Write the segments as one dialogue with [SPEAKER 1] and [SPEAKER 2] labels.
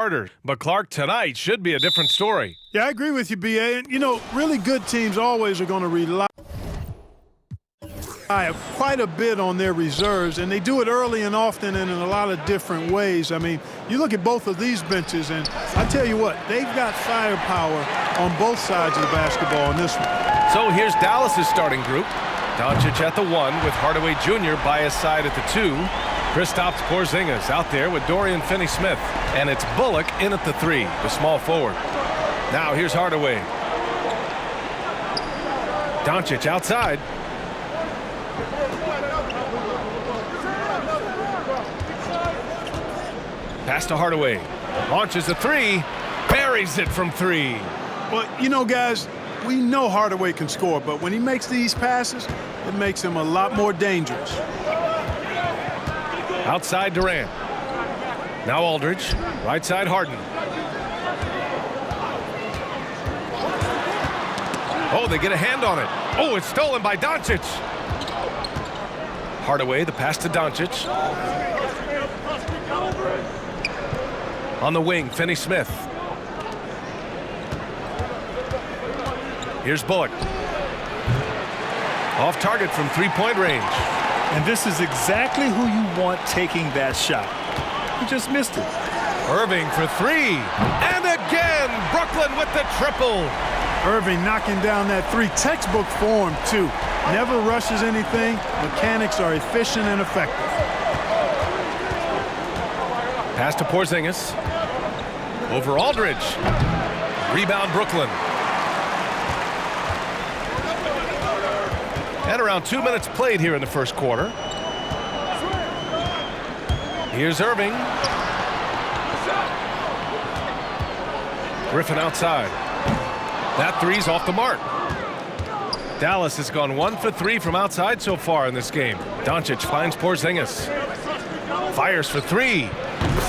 [SPEAKER 1] harder. But Clark, tonight should be a different story.
[SPEAKER 2] Yeah, I agree with you, B.A. And, you know, really good teams always are going to rely quite a bit on their reserves, and they do it early and often and in a lot of different ways. I mean, you look at both of these benches, and I tell you what, they've got firepower on both sides of the basketball in this one.
[SPEAKER 1] So here's Dallas's starting group. Doncic at the 1 with Hardaway Jr. by his side at the 2. Kristaps Porzingis out there with Dorian Finney-Smith. And it's Bullock in at the 3, the small forward. Now here's Hardaway. Doncic outside. Pass to Hardaway. Launches a 3. Buries it from 3.
[SPEAKER 2] Well, you know, guys, we know Hardaway can score, but when he makes these passes, it makes him a lot more dangerous.
[SPEAKER 1] Outside Durant. Now Aldridge. Right side Harden. Oh, they get a hand on it. Oh, it's stolen by Doncic. Hardaway, the pass to Doncic. On the wing, Finney-Smith. Here's Bullock. Off target from three-point range.
[SPEAKER 3] And this is exactly who you want taking that shot. He just missed it.
[SPEAKER 1] Irving for 3. And again, Brooklyn with the triple.
[SPEAKER 2] Irving knocking down that 3. Textbook form, too. Never rushes anything. Mechanics are efficient and effective.
[SPEAKER 1] Pass to Porzingis. Over Aldridge. Rebound Brooklyn. And around 2 minutes played here in the first quarter. Here's Irving. Griffin outside. That 3's off the mark. Dallas has gone 1 for 3 from outside so far in this game. Doncic finds Porzingis. Fires for 3.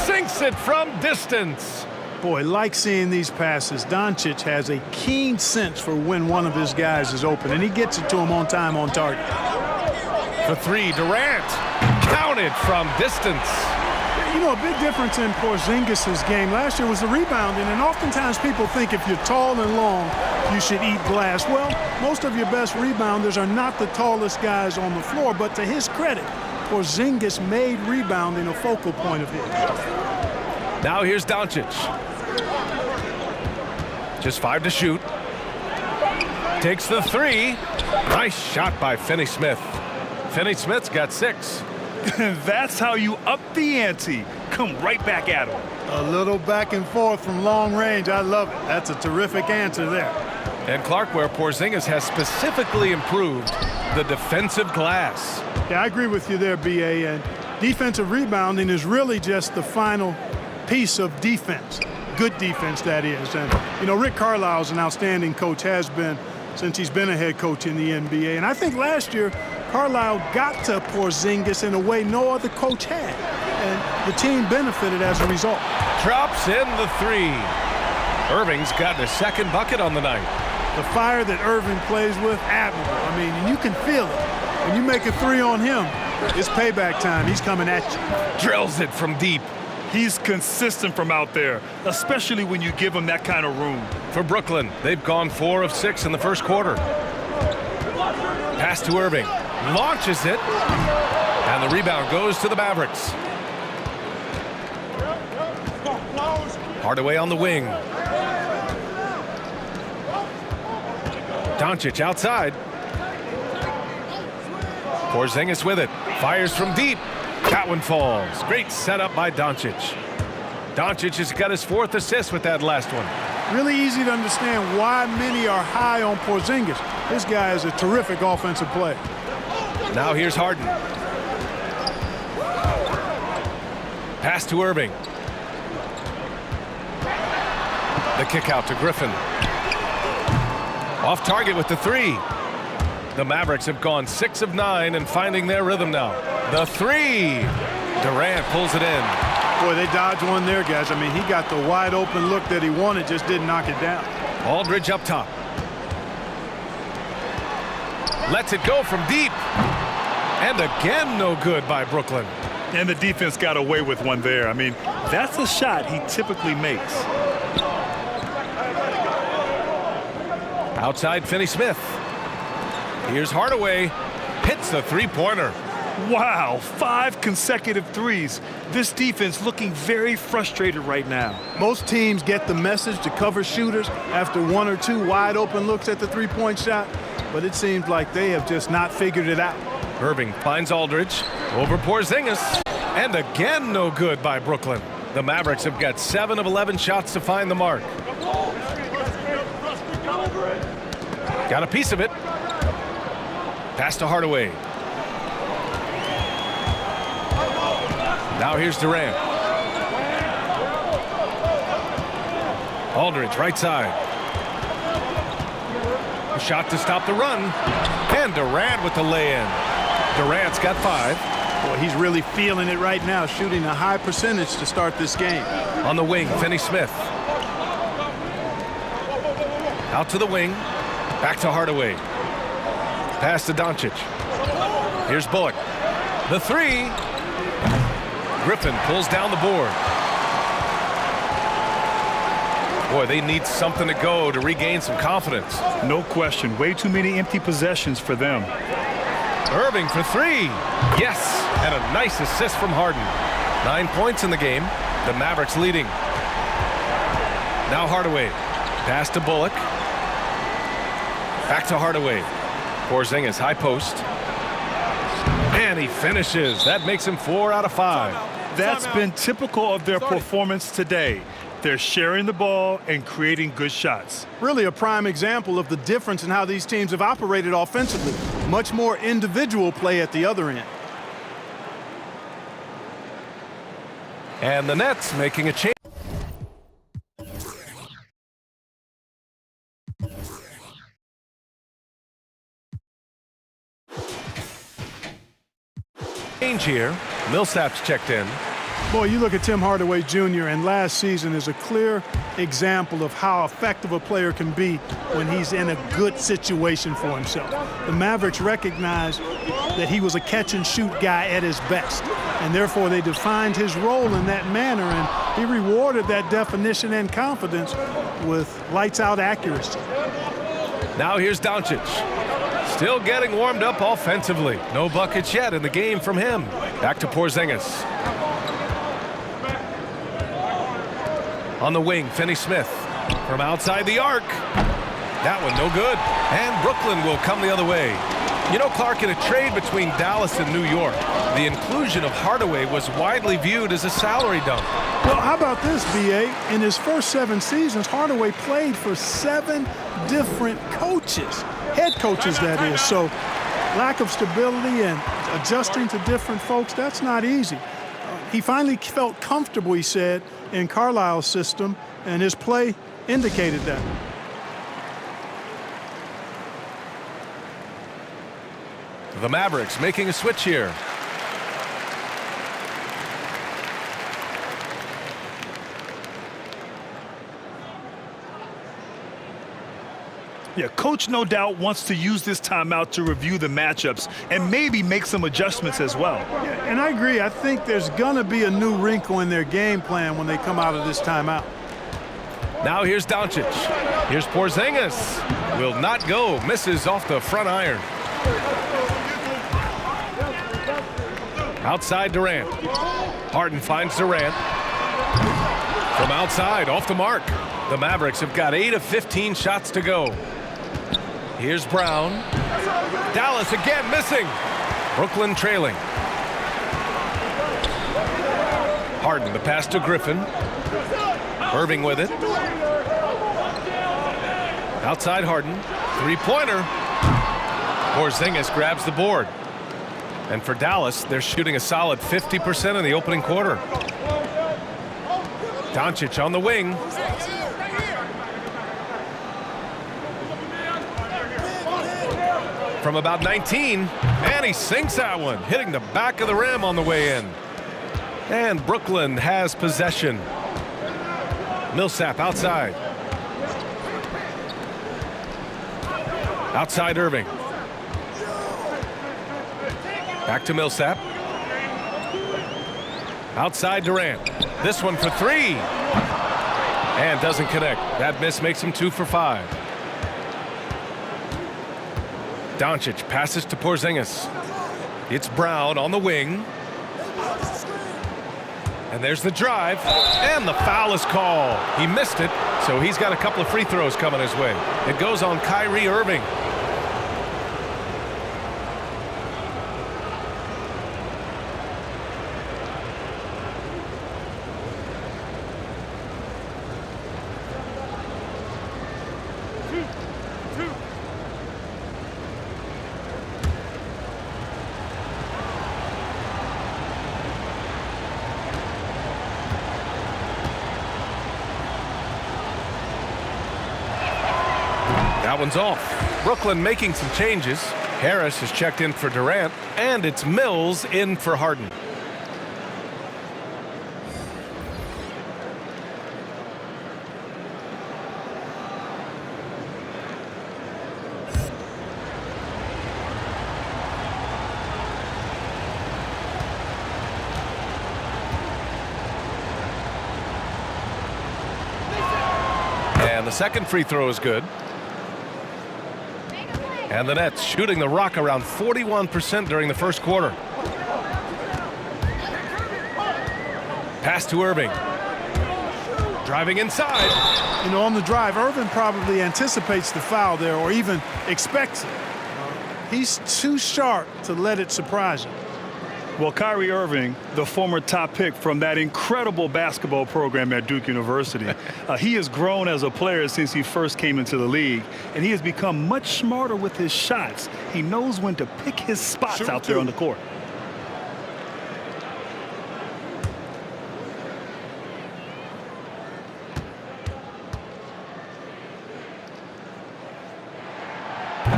[SPEAKER 1] Sinks it from distance.
[SPEAKER 2] Boy, like seeing these passes. Doncic has a keen sense for when one of his guys is open, and he gets it to him on time, on target.
[SPEAKER 1] For 3, Durant. Counted from distance.
[SPEAKER 2] You know, a big difference in Porzingis' game last year was the rebounding, and oftentimes people think if you're tall and long, you should eat glass. Well, most of your best rebounders are not the tallest guys on the floor, but to his credit, Porzingis made rebounding a focal point of his.
[SPEAKER 1] Now here's Doncic. Just 5 to shoot. Takes the 3. Nice shot by Finney-Smith. Finney-Smith's got 6.
[SPEAKER 3] That's how you up the ante. Come right back at him.
[SPEAKER 2] A little back and forth from long range. I love it. That's a terrific answer there.
[SPEAKER 1] And Clark, where Porzingis has specifically improved the defensive glass.
[SPEAKER 2] Yeah, I agree with you there, B.A. And defensive rebounding is really just the final piece of defense. Good defense, that is. And, you know, Rick Carlisle's an outstanding coach, has been since he's been a head coach in the NBA. And I think last year, Carlisle got to Porzingis in a way no other coach had. And the team benefited as a result.
[SPEAKER 1] Drops in the 3. Irving's gotten a second bucket on the night.
[SPEAKER 2] The fire that Irving plays with, admirable. I mean, and you can feel it. When you make a 3 on him, it's payback time. He's coming at you.
[SPEAKER 1] Drills it from deep.
[SPEAKER 3] He's consistent from out there, especially when you give him that kind of room.
[SPEAKER 1] For Brooklyn, they've gone 4 of 6 in the first quarter. Pass to Irving. Launches it. And the rebound goes to the Mavericks. Hardaway on the wing. Doncic outside. Porzingis with it. Fires from deep. That one falls. Great setup by Doncic. Doncic has got his 4th assist with that last one.
[SPEAKER 2] Really easy to understand why many are high on Porzingis. This guy is a terrific offensive player.
[SPEAKER 1] Now here's Harden. Pass to Irving. The kick out to Griffin. Off target with the 3. The Mavericks have gone 6 of 9 and finding their rhythm now. The 3. Durant pulls it in.
[SPEAKER 2] Boy, they dodged one there, guys. I mean, he got the wide open look that he wanted, just didn't knock it down.
[SPEAKER 1] Aldridge up top. Lets it go from deep. And again, no good by Brooklyn.
[SPEAKER 3] And the defense got away with one there. I mean, that's a shot he typically makes.
[SPEAKER 1] Outside Finney-Smith. Here's Hardaway. Hits the three-pointer.
[SPEAKER 3] Wow, 5 consecutive threes. This defense looking very frustrated right now.
[SPEAKER 2] Most teams get the message to cover shooters after 1 or 2 wide open looks at the three-point shot, but it seems like they have just not figured it out.
[SPEAKER 1] Irving finds Aldridge. Over Porzingis. And again, no good by Brooklyn. The Mavericks have got 7 of 11 shots to find the mark. Got a piece of it. Pass to Hardaway. Now here's Durant. Aldridge, right side. A shot to stop the run. And Durant with the lay-in. Durant's got 5.
[SPEAKER 2] Boy, he's really feeling it right now, shooting a high percentage to start this game.
[SPEAKER 1] On the wing, Finney-Smith. Out to the wing. Back to Hardaway. Pass to Doncic. Here's Bullock. The 3. Griffin pulls down the board. Boy, they need something to go to regain some confidence.
[SPEAKER 3] No question. Way too many empty possessions for them.
[SPEAKER 1] Irving for 3. Yes, and a nice assist from Harden. 9 points in the game. The Mavericks leading. Now Hardaway. Pass to Bullock. Back to Hardaway. Porzingis, high post. And he finishes. That makes him 4 out of 5.
[SPEAKER 3] That's been typical of their performance today. They're sharing the ball and creating good shots.
[SPEAKER 2] Really a prime example of the difference in how these teams have operated offensively. Much more individual play at the other end.
[SPEAKER 1] And the Nets making a change. Here. Millsap's checked in.
[SPEAKER 2] Boy, you look at Tim Hardaway Jr. and last season is a clear example of how effective a player can be when he's in a good situation for himself. The Mavericks recognized that he was a catch-and-shoot guy at his best, and therefore they defined his role in that manner, and he rewarded that definition and confidence with lights-out accuracy.
[SPEAKER 1] Now here's Doncic. Still getting warmed up offensively. No buckets yet in the game from him. Back to Porzingis. On the wing, Finney-Smith. From outside the arc. That one no good. And Brooklyn will come the other way. You know, Clark, in a trade between Dallas and New York, the inclusion of Hardaway was widely viewed as a salary dump.
[SPEAKER 2] Well, how about this, B.A.? In his first 7 seasons, Hardaway played for 7 different coaches. Head coaches, that is. So lack of stability and adjusting to different folks, that's not easy. He finally felt comfortable, he said, in Carlisle's system, and his play indicated that.
[SPEAKER 1] The Mavericks making a switch here.
[SPEAKER 3] Yeah, coach no doubt wants to use this timeout to review the matchups and maybe make some adjustments as well.
[SPEAKER 2] Yeah, and I agree. I think there's going to be a new wrinkle in their game plan when they come out of this timeout.
[SPEAKER 1] Now here's Doncic. Here's Porzingis. Will not go. Misses off the front iron. Outside Durant. Harden finds Durant. From outside, off the mark. The Mavericks have got 8 of 15 shots to go. Here's Brown. Dallas again missing. Brooklyn trailing. Harden, the pass to Griffin. Irving with it. Outside Harden. Three-pointer. Porzingis grabs the board. And for Dallas, they're shooting a solid 50% in the opening quarter. Doncic on the wing. From about 19, and he sinks that one, hitting the back of the rim on the way in. And Brooklyn has possession. Millsap outside. Outside Irving. Back to Millsap. Outside Durant. This one for three. And doesn't connect. That miss makes him 2 for 5. Doncic passes to Porzingis. It's Brown on the wing. And there's the drive. And the foul is called. He missed it, so he's got a couple of free throws coming his way. It goes on Kyrie Irving. That one's off. Brooklyn making some changes. Harris has checked in for Durant, and it's Mills in for Harden. And the second free throw is good. And the Nets shooting the rock around 41% during the first quarter. Pass to Irving. Driving inside.
[SPEAKER 2] You know, on the drive, Irving probably anticipates the foul there or even expects it. He's too sharp to let it surprise him.
[SPEAKER 3] Well, Kyrie Irving, the former top pick from that incredible basketball program at Duke University, he has grown as a player since he first came into the league, and he has become much smarter with his shots. He knows when to pick his spots out there on the court.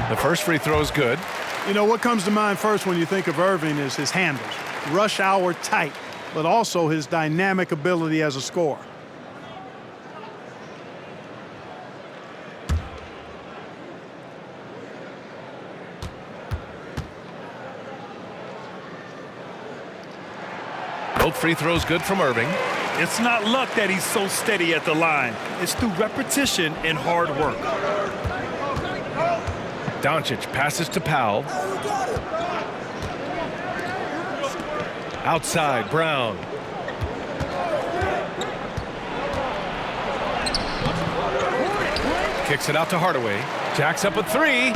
[SPEAKER 1] The first free throw is good.
[SPEAKER 2] You know, what comes to mind first when you think of Irving is his handles. Rush hour tight, but also his dynamic ability as a scorer.
[SPEAKER 1] Both free throws good from Irving.
[SPEAKER 3] It's not luck that he's so steady at the line. It's through repetition and hard work.
[SPEAKER 1] Doncic passes to Powell. Outside, Brown. Kicks it out to Hardaway. Jacks up a three.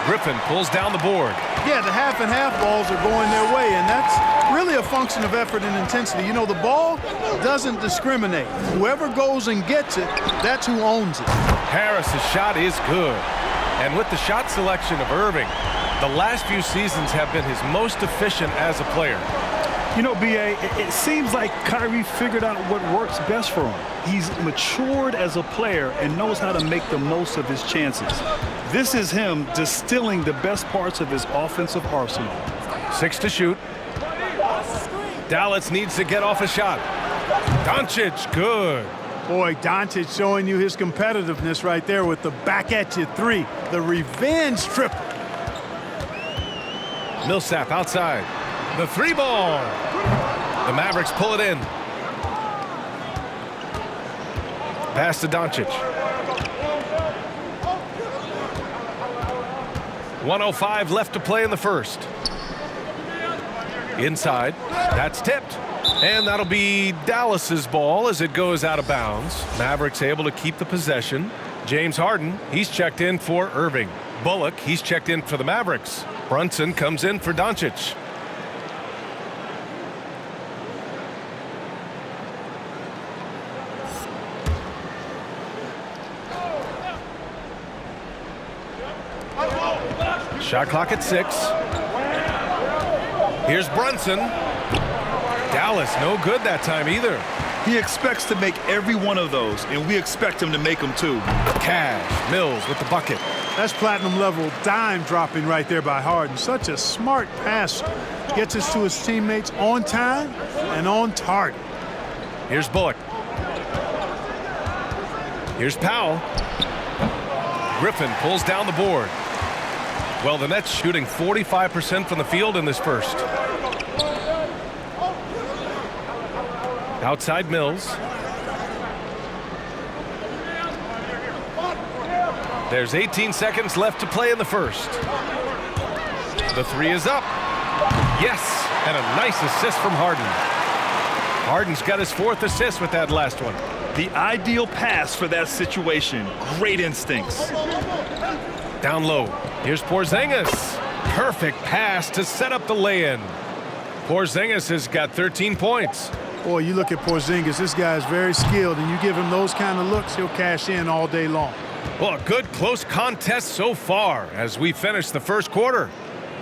[SPEAKER 1] Griffin pulls down the board.
[SPEAKER 2] Yeah, the half and half balls are going their way, and that's really a function of effort and intensity. You know, the ball doesn't discriminate. Whoever goes and gets it, that's who owns it.
[SPEAKER 1] Harris's shot is good. And with the shot selection of Irving, the last few seasons have been his most efficient as a player.
[SPEAKER 3] You know, B.A., it seems like Kyrie figured out what works best for him. He's matured as a player and knows how to make the most of his chances. This is him distilling the best parts of his offensive arsenal.
[SPEAKER 1] 6 to shoot. Dallas needs to get off a shot. Doncic, good.
[SPEAKER 2] Boy, Doncic showing you his competitiveness right there with the back-at-you three, the revenge triple.
[SPEAKER 1] Millsap outside. The three ball. The Mavericks pull it in. Pass to Doncic. 1:05 left to play in the first. Inside. That's tipped. And that'll be Dallas's ball as it goes out of bounds. Mavericks able to keep the possession. James Harden, he's checked in for Irving. Bullock, he's checked in for the Mavericks. Brunson comes in for Doncic. Shot clock at 6. Here's Brunson. Dallas, no good that time either.
[SPEAKER 3] He expects to make every one of those, and we expect him to make them too.
[SPEAKER 1] Cash, Mills with the bucket.
[SPEAKER 2] That's platinum level dime dropping right there by Harden. Such a smart passer. Gets us to his teammates on time and on target.
[SPEAKER 1] Here's Bullock. Here's Powell. Griffin pulls down the board. Well, the Nets shooting 45% from the field in this first. Outside Mills. There's 18 seconds left to play in the first. The three is up. Yes, and a nice assist from Harden. Harden's got his 4th assist with that last one.
[SPEAKER 3] The ideal pass for that situation. Great instincts.
[SPEAKER 1] Down low. Here's Porzingis. Perfect pass to set up the lay-in. Porzingis has got 13 points.
[SPEAKER 2] Boy, you look at Porzingis, this guy is very skilled, and you give him those kind of looks, he'll cash in all day long.
[SPEAKER 1] Well, a good close contest so far as we finish the first quarter.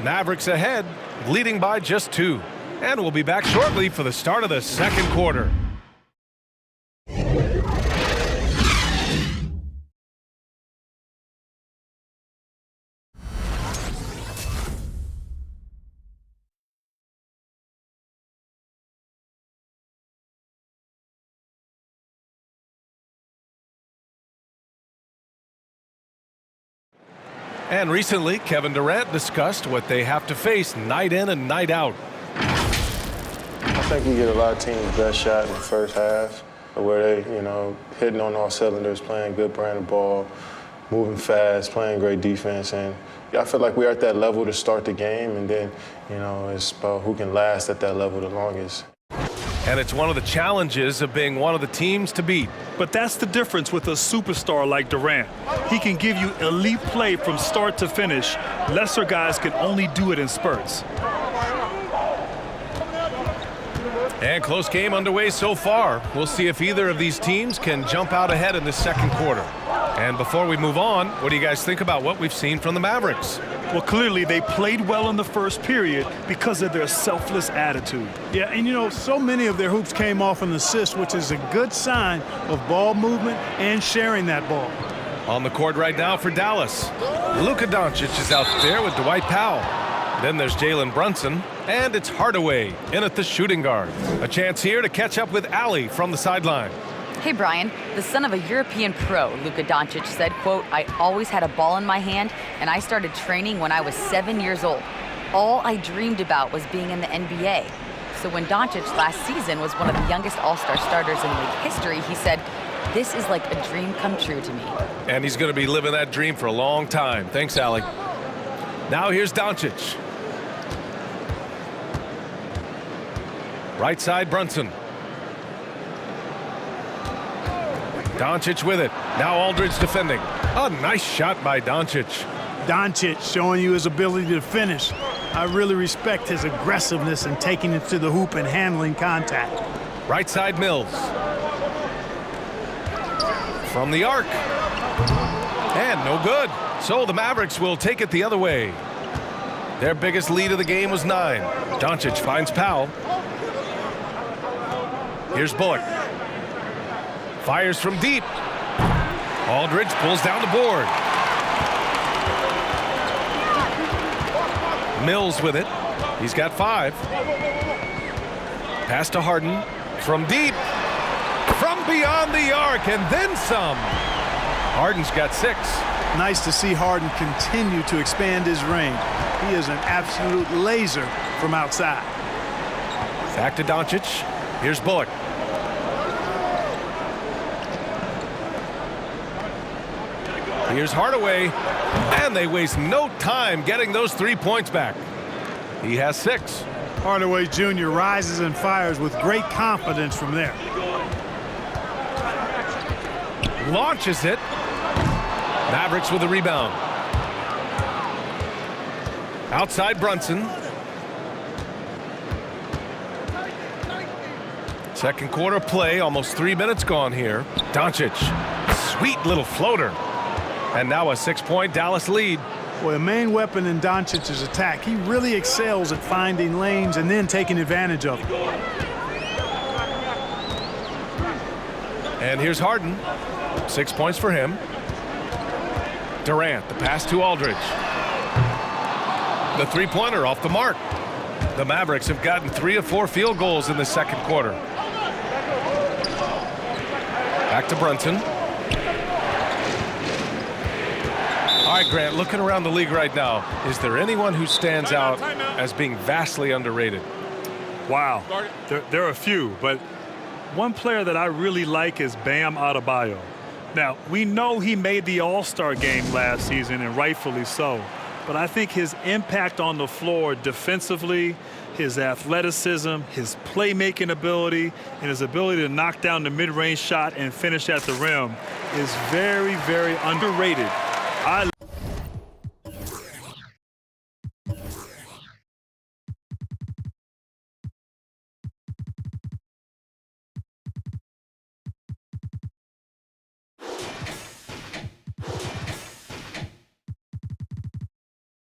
[SPEAKER 1] Mavericks ahead, leading by just 2. And we'll be back shortly for the start of the second quarter. And recently, Kevin Durant discussed what they have to face night in and night out.
[SPEAKER 4] I think we get a lot of teams' best shot in the first half, where they, hitting on all cylinders, playing good brand of ball, moving fast, playing great defense. And I feel like we're at that level to start the game, and then, it's about who can last at that level the longest.
[SPEAKER 1] And it's one of the challenges of being one of the teams to beat.
[SPEAKER 3] But that's the difference with a superstar like Durant. He can give you elite play from start to finish. Lesser guys can only do it in spurts.
[SPEAKER 1] And close game underway so far. We'll see if either of these teams can jump out ahead in the second quarter. And before we move on, what do you guys think about what we've seen from the Mavericks?
[SPEAKER 3] Well, clearly they played well in the first period because of their selfless attitude.
[SPEAKER 2] Yeah, and so many of their hoops came off an assist, which is a good sign of ball movement and sharing that ball.
[SPEAKER 1] On the court right now for Dallas, Luka Doncic is out there with Dwight Powell. Then there's Jalen Brunson, and it's Hardaway in at the shooting guard. A chance here to catch up with Allie from the sideline.
[SPEAKER 5] Hey, Brian, the son of a European pro, Luka Doncic said, quote, "I always had a ball in my hand, and I started training when I was 7 years old. All I dreamed about was being in the NBA." So when Doncic last season was one of the youngest all-star starters in league history, he said, "This is like a dream come true to me."
[SPEAKER 1] And he's going to be living that dream for a long time. Thanks, Allie. Now here's Doncic. Right side, Brunson. Doncic with it. Now Aldridge defending. A nice shot by Doncic.
[SPEAKER 2] Doncic showing you his ability to finish. I really respect his aggressiveness in taking it to the hoop and handling contact.
[SPEAKER 1] Right side, Mills. From the arc. And no good. So the Mavericks will take it the other way. Their biggest lead of the game was 9. Doncic finds Powell. Here's Bullock. Fires from deep. Aldridge pulls down the board. Mills with it. He's got 5. Pass to Harden. From deep. From beyond the arc, and then some. Harden's got 6.
[SPEAKER 2] Nice to see Harden continue to expand his range. He is an absolute laser from outside.
[SPEAKER 1] Back to Doncic. Here's Bullock. Here's Hardaway, and they waste no time getting those 3 points back. He has 6.
[SPEAKER 2] Hardaway Jr. rises and fires with great confidence from there.
[SPEAKER 1] Launches it. Mavericks with the rebound. Outside Brunson. Second quarter play, almost 3 minutes gone here. Doncic, sweet little floater. And now a 6-point Dallas lead.
[SPEAKER 2] Well, the main weapon in Doncic's attack, he really excels at finding lanes and then taking advantage of them.
[SPEAKER 1] And here's Harden. 6 points for him. Durant, the pass to Aldridge. The three-pointer off the mark. The Mavericks have gotten 3 of 4 field goals in the second quarter. Back to Brunson. All right, Grant, looking around the league right now, is there anyone who stands out as being vastly underrated?
[SPEAKER 3] Wow. There are a few, but One player that I really like is Bam Adebayo. Now, we know he made the All-Star game last season, and rightfully so. But I think his impact on the floor defensively, his athleticism, his playmaking ability, and his ability to knock down the mid-range shot and finish at the rim is very, very underrated. I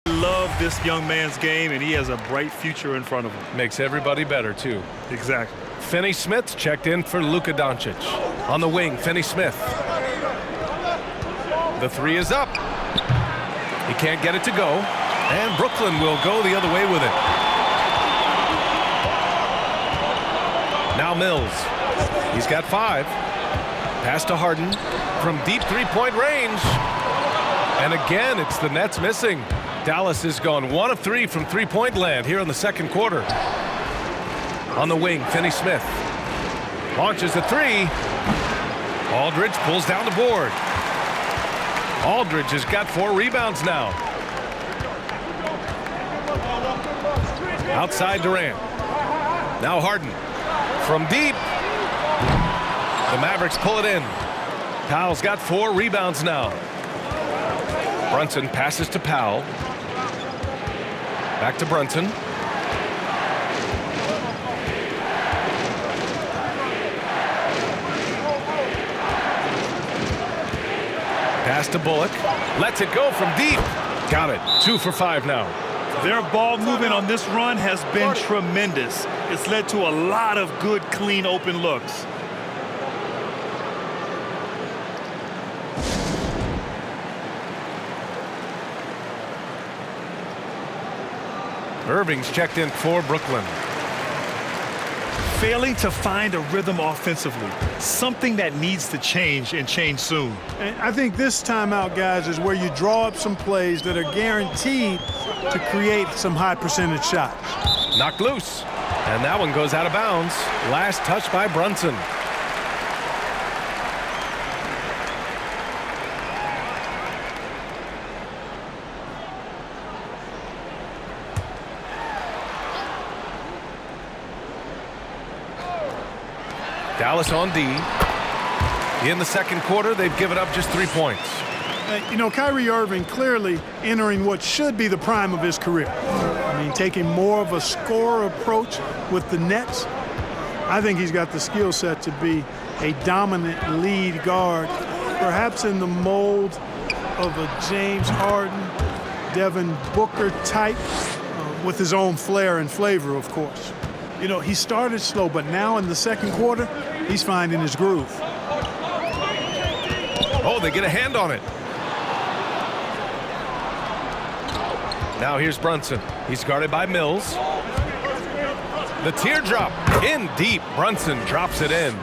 [SPEAKER 3] love this young man's game, and he has a bright future in front of him.
[SPEAKER 1] Makes everybody better, too.
[SPEAKER 3] Exactly.
[SPEAKER 1] Finney Smith checked in for Luka Doncic. On the wing, Finney Smith. The three is up. He can't get it to go, and Brooklyn will go the other way with it. Now Mills. He's got 5. Pass to Harden from deep three-point range. And again, it's the Nets missing. Dallas has gone 1 of 3 from three-point land here in the second quarter. On the wing, Finney Smith launches the 3. Aldridge pulls down the board. Aldridge has got 4 rebounds now. Outside Durant. Now Harden from deep. The Mavericks pull it in. Powell's got 4 rebounds now. Brunson passes to Powell. Back to Brunson. Pass to Bullock. Lets it go from deep. Got it. 2 for 5 now.
[SPEAKER 3] Their ball movement on this run has been tremendous. It's led to a lot of good, clean, open looks.
[SPEAKER 1] Irving's checked in for Brooklyn.
[SPEAKER 3] Failing to find a rhythm offensively, something that needs to change and change soon.
[SPEAKER 2] And I think this timeout, guys, is where you draw up some plays that are guaranteed to create some high percentage shots.
[SPEAKER 1] Knocked loose. And that one goes out of bounds. Last touch by Brunson. Dallas on D. In the second quarter, they've given up just 3 points.
[SPEAKER 2] You know, Kyrie Irving clearly entering what should be the prime of his career. I mean, taking more of a scorer approach with the Nets. I think he's got the skill set to be a dominant lead guard, perhaps in the mold of a James Harden, Devin Booker type, with his own flair and flavor, of course. You know, he started slow, but now in the second quarter, he's finding his groove.
[SPEAKER 1] Oh, they get a hand on it. Now here's Brunson. He's guarded by Mills. The teardrop in deep. Brunson drops it in.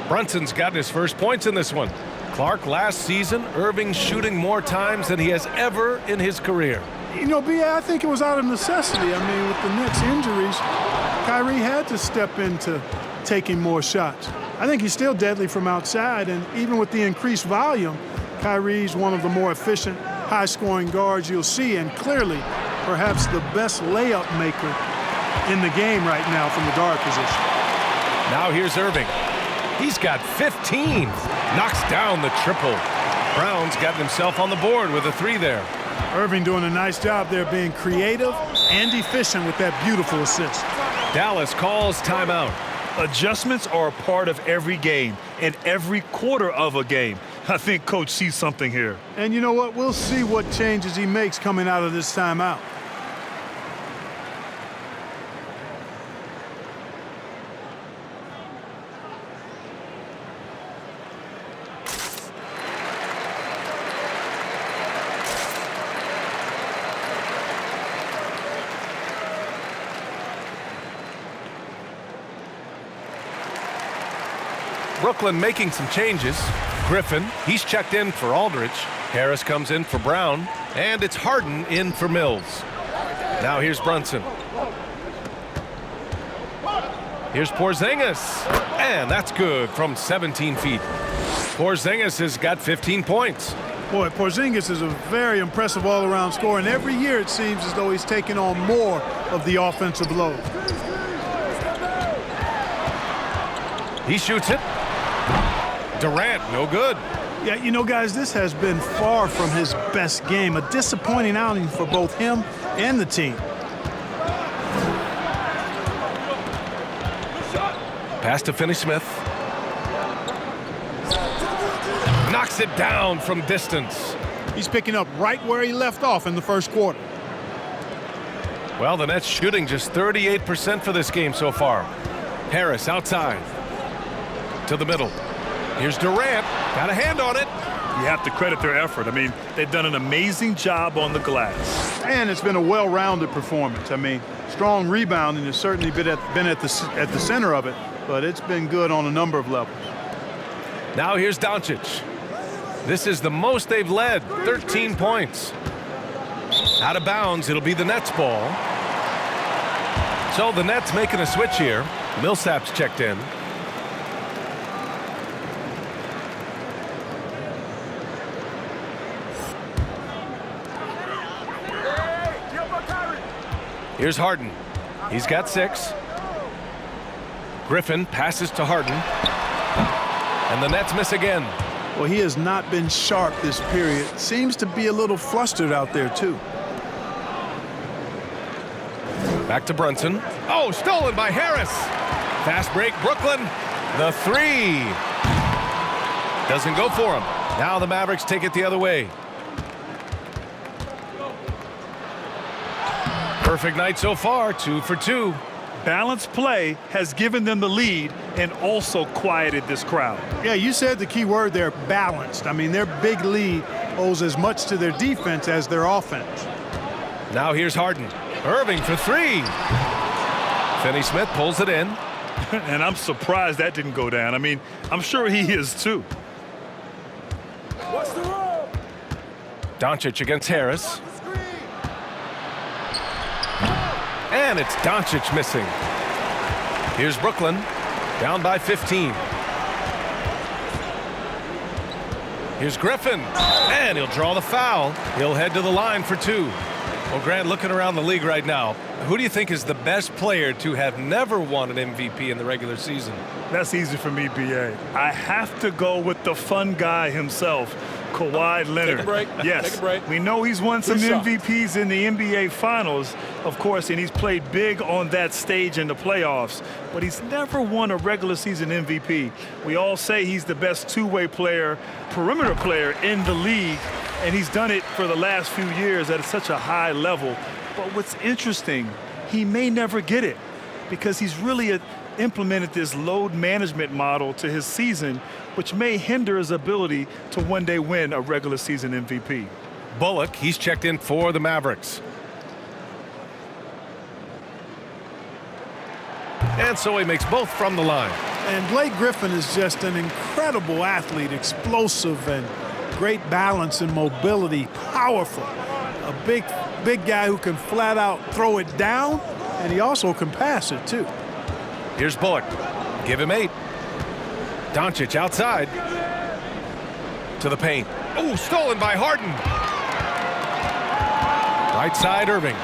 [SPEAKER 1] Brunson's gotten his first points in this one. Clark, last season, Irving shooting more times than he has ever in his career.
[SPEAKER 2] You know, B.A., I think it was out of necessity. I mean, with the Nets' injuries, Kyrie had to step into taking more shots. I think he's still deadly from outside, and even with the increased volume, Kyrie's one of the more efficient, high-scoring guards you'll see, and clearly perhaps the best layup maker in the game right now from the guard position.
[SPEAKER 1] Now here's Irving. He's got 15. Knocks down the triple. Brown's gotten himself on the board with a 3 there.
[SPEAKER 2] Irving doing a nice job there being creative and efficient with that beautiful assist.
[SPEAKER 1] Dallas calls timeout.
[SPEAKER 3] Adjustments are a part of every game and every quarter of a game. I think Coach sees something here.
[SPEAKER 2] And you know what? We'll see what changes he makes coming out of this timeout.
[SPEAKER 1] Brooklyn making some changes. Griffin, he's checked in for Aldridge. Harris comes in for Brown. And it's Harden in for Mills. Now here's Brunson. Here's Porzingis, and that's good from 17 feet. Porzingis has got 15 points.
[SPEAKER 2] Boy, Porzingis is a very impressive all-around scorer, and every year it seems as though he's taking on more of the offensive load.
[SPEAKER 1] He shoots it. Durant, no good.
[SPEAKER 2] Yeah, you know, guys, this has been far from his best game. A disappointing outing for both him and the team.
[SPEAKER 1] Pass to Finney-Smith. Knocks it down from distance.
[SPEAKER 2] He's picking up right where he left off in the first quarter.
[SPEAKER 1] Well, the Nets shooting just 38% for this game so far. Harris outside. To the middle. Here's Durant. Got a hand on it.
[SPEAKER 3] You have to credit their effort. I mean, they've done an amazing job on the glass.
[SPEAKER 2] And it's been a well-rounded performance. I mean, strong rebounding has certainly been at the center of it, but it's been good on a number of levels.
[SPEAKER 1] Now here's Doncic. This is the most they've led, 13 points. Out of bounds, it'll be the Nets ball. So the Nets making a switch here. Millsap's checked in. Here's Harden. He's got 6. Griffin passes to Harden. And the Nets miss again.
[SPEAKER 2] Well, he has not been sharp this period. Seems to be a little flustered out there, too.
[SPEAKER 1] Back to Brunson. Oh, stolen by Harris. Fast break, Brooklyn. The 3. Doesn't go for him. Now the Mavericks take it the other way. Perfect night so far, 2 for 2.
[SPEAKER 3] Balanced play has given them the lead and also quieted this crowd.
[SPEAKER 2] Yeah, you said the key word there, balanced. I mean, their big lead owes as much to their defense as their offense.
[SPEAKER 1] Now here's Harden. Irving for 3. Finney-Smith pulls it in.
[SPEAKER 3] And I'm surprised that didn't go down. I mean, I'm sure he is too.
[SPEAKER 6] What's the roll?
[SPEAKER 1] Doncic against Harris. And it's Doncic missing. Here's Brooklyn, down by 15. Here's Griffin, and he'll draw the foul. He'll head to the line for 2. Well, Grant, looking around the league right now, who do you think is the best player to have never won an MVP in the regular season?
[SPEAKER 3] That's easy for me, BA. I have to go with the fun guy himself, Kawhi Leonard.
[SPEAKER 6] Take a break.
[SPEAKER 3] Yes.
[SPEAKER 6] Take a break.
[SPEAKER 3] We know he's won some
[SPEAKER 6] Good shot.
[SPEAKER 3] MVPs in the NBA Finals, of course, and he's played big on that stage in the playoffs, but he's never won a regular season MVP. We all say he's the best two-way player, perimeter player in the league, and he's done it for the last few years at such a high level. But what's interesting, he may never get it because he's really implemented this load management model to his season, which may hinder his ability to one day win a regular season MVP.
[SPEAKER 1] Bullock, he's checked in for the Mavericks. And so he makes both from the line.
[SPEAKER 2] And Blake Griffin is just an incredible athlete, explosive and great balance and mobility, powerful. A big guy who can flat out throw it down, and he also can pass it too.
[SPEAKER 1] Here's Bullock. Give him 8. Doncic outside. To the paint. Oh, stolen by Harden. Right side, Irving.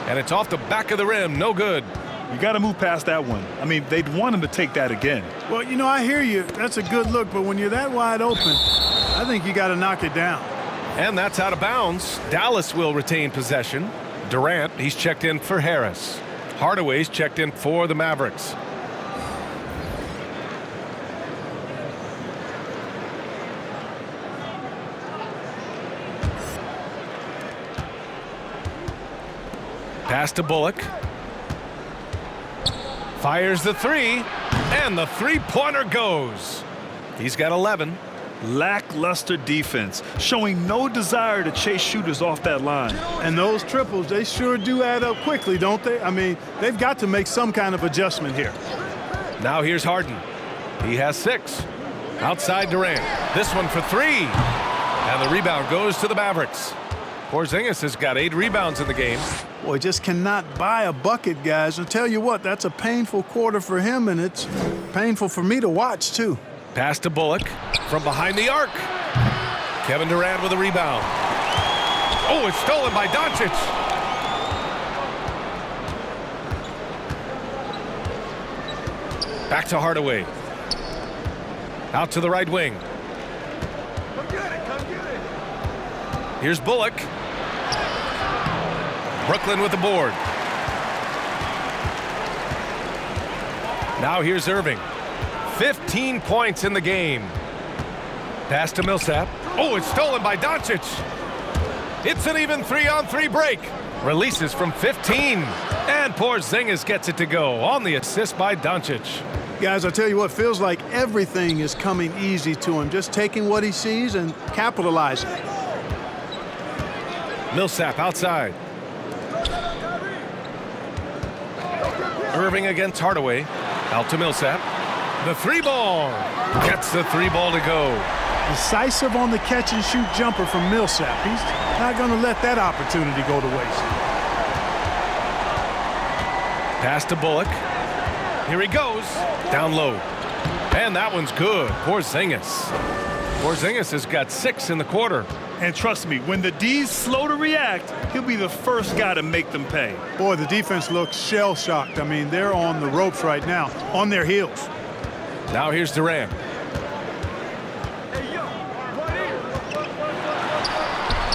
[SPEAKER 1] And it's off the back of the rim. No good.
[SPEAKER 3] You got to move past that one. I mean, they'd want him to take that again.
[SPEAKER 2] Well, you know, I hear you. That's a good look, but when you're that wide open, I think you got to knock it down.
[SPEAKER 1] And that's out of bounds. Dallas will retain possession. Durant, he's checked in for Harris. Hardaway's checked in for the Mavericks. Pass to Bullock. Fires the 3, and the three-pointer goes. He's got 11.
[SPEAKER 3] Lackluster defense, showing no desire to chase shooters off that line.
[SPEAKER 2] And those triples, they sure do add up quickly, don't they? I mean, they've got to make some kind of adjustment here.
[SPEAKER 1] Now here's Harden. He has 6. Outside Durant. This one for 3. And the rebound goes to the Mavericks. Porzingis has got 8 rebounds in the game.
[SPEAKER 2] Boy, just cannot buy a bucket, guys. I'll tell you what, that's a painful quarter for him, and it's painful for me to watch, too.
[SPEAKER 1] Pass to Bullock from behind the arc. Kevin Durant with a rebound. Oh, it's stolen by Doncic. Back to Hardaway. Out to the right wing.
[SPEAKER 6] Come get it, come get it.
[SPEAKER 1] Here's Bullock. Brooklyn with the board. Now here's Irving. 15 points in the game. Pass to Millsap. Oh, it's stolen by Doncic. It's an even 3-on-3 break. Releases from 15. And Porzingis gets it to go on the assist by Doncic.
[SPEAKER 2] Guys, I'll tell you what, feels like everything is coming easy to him. Just taking what he sees and capitalizing.
[SPEAKER 1] Millsap outside. Irving against Hardaway. Out to Millsap. The three ball. Gets the three ball to go.
[SPEAKER 2] Decisive on the catch-and-shoot jumper from Millsap. He's not going to let that opportunity go to waste.
[SPEAKER 1] Pass to Bullock. Here he goes. Down low. And that one's good. Porzingis. Porzingis has got 6 in the quarter.
[SPEAKER 3] And trust me, when the D's slow to react, he'll be the first guy to make them pay.
[SPEAKER 2] Boy, the defense looks shell-shocked. I mean, they're on the ropes right now, on their heels.
[SPEAKER 1] Now here's Durant.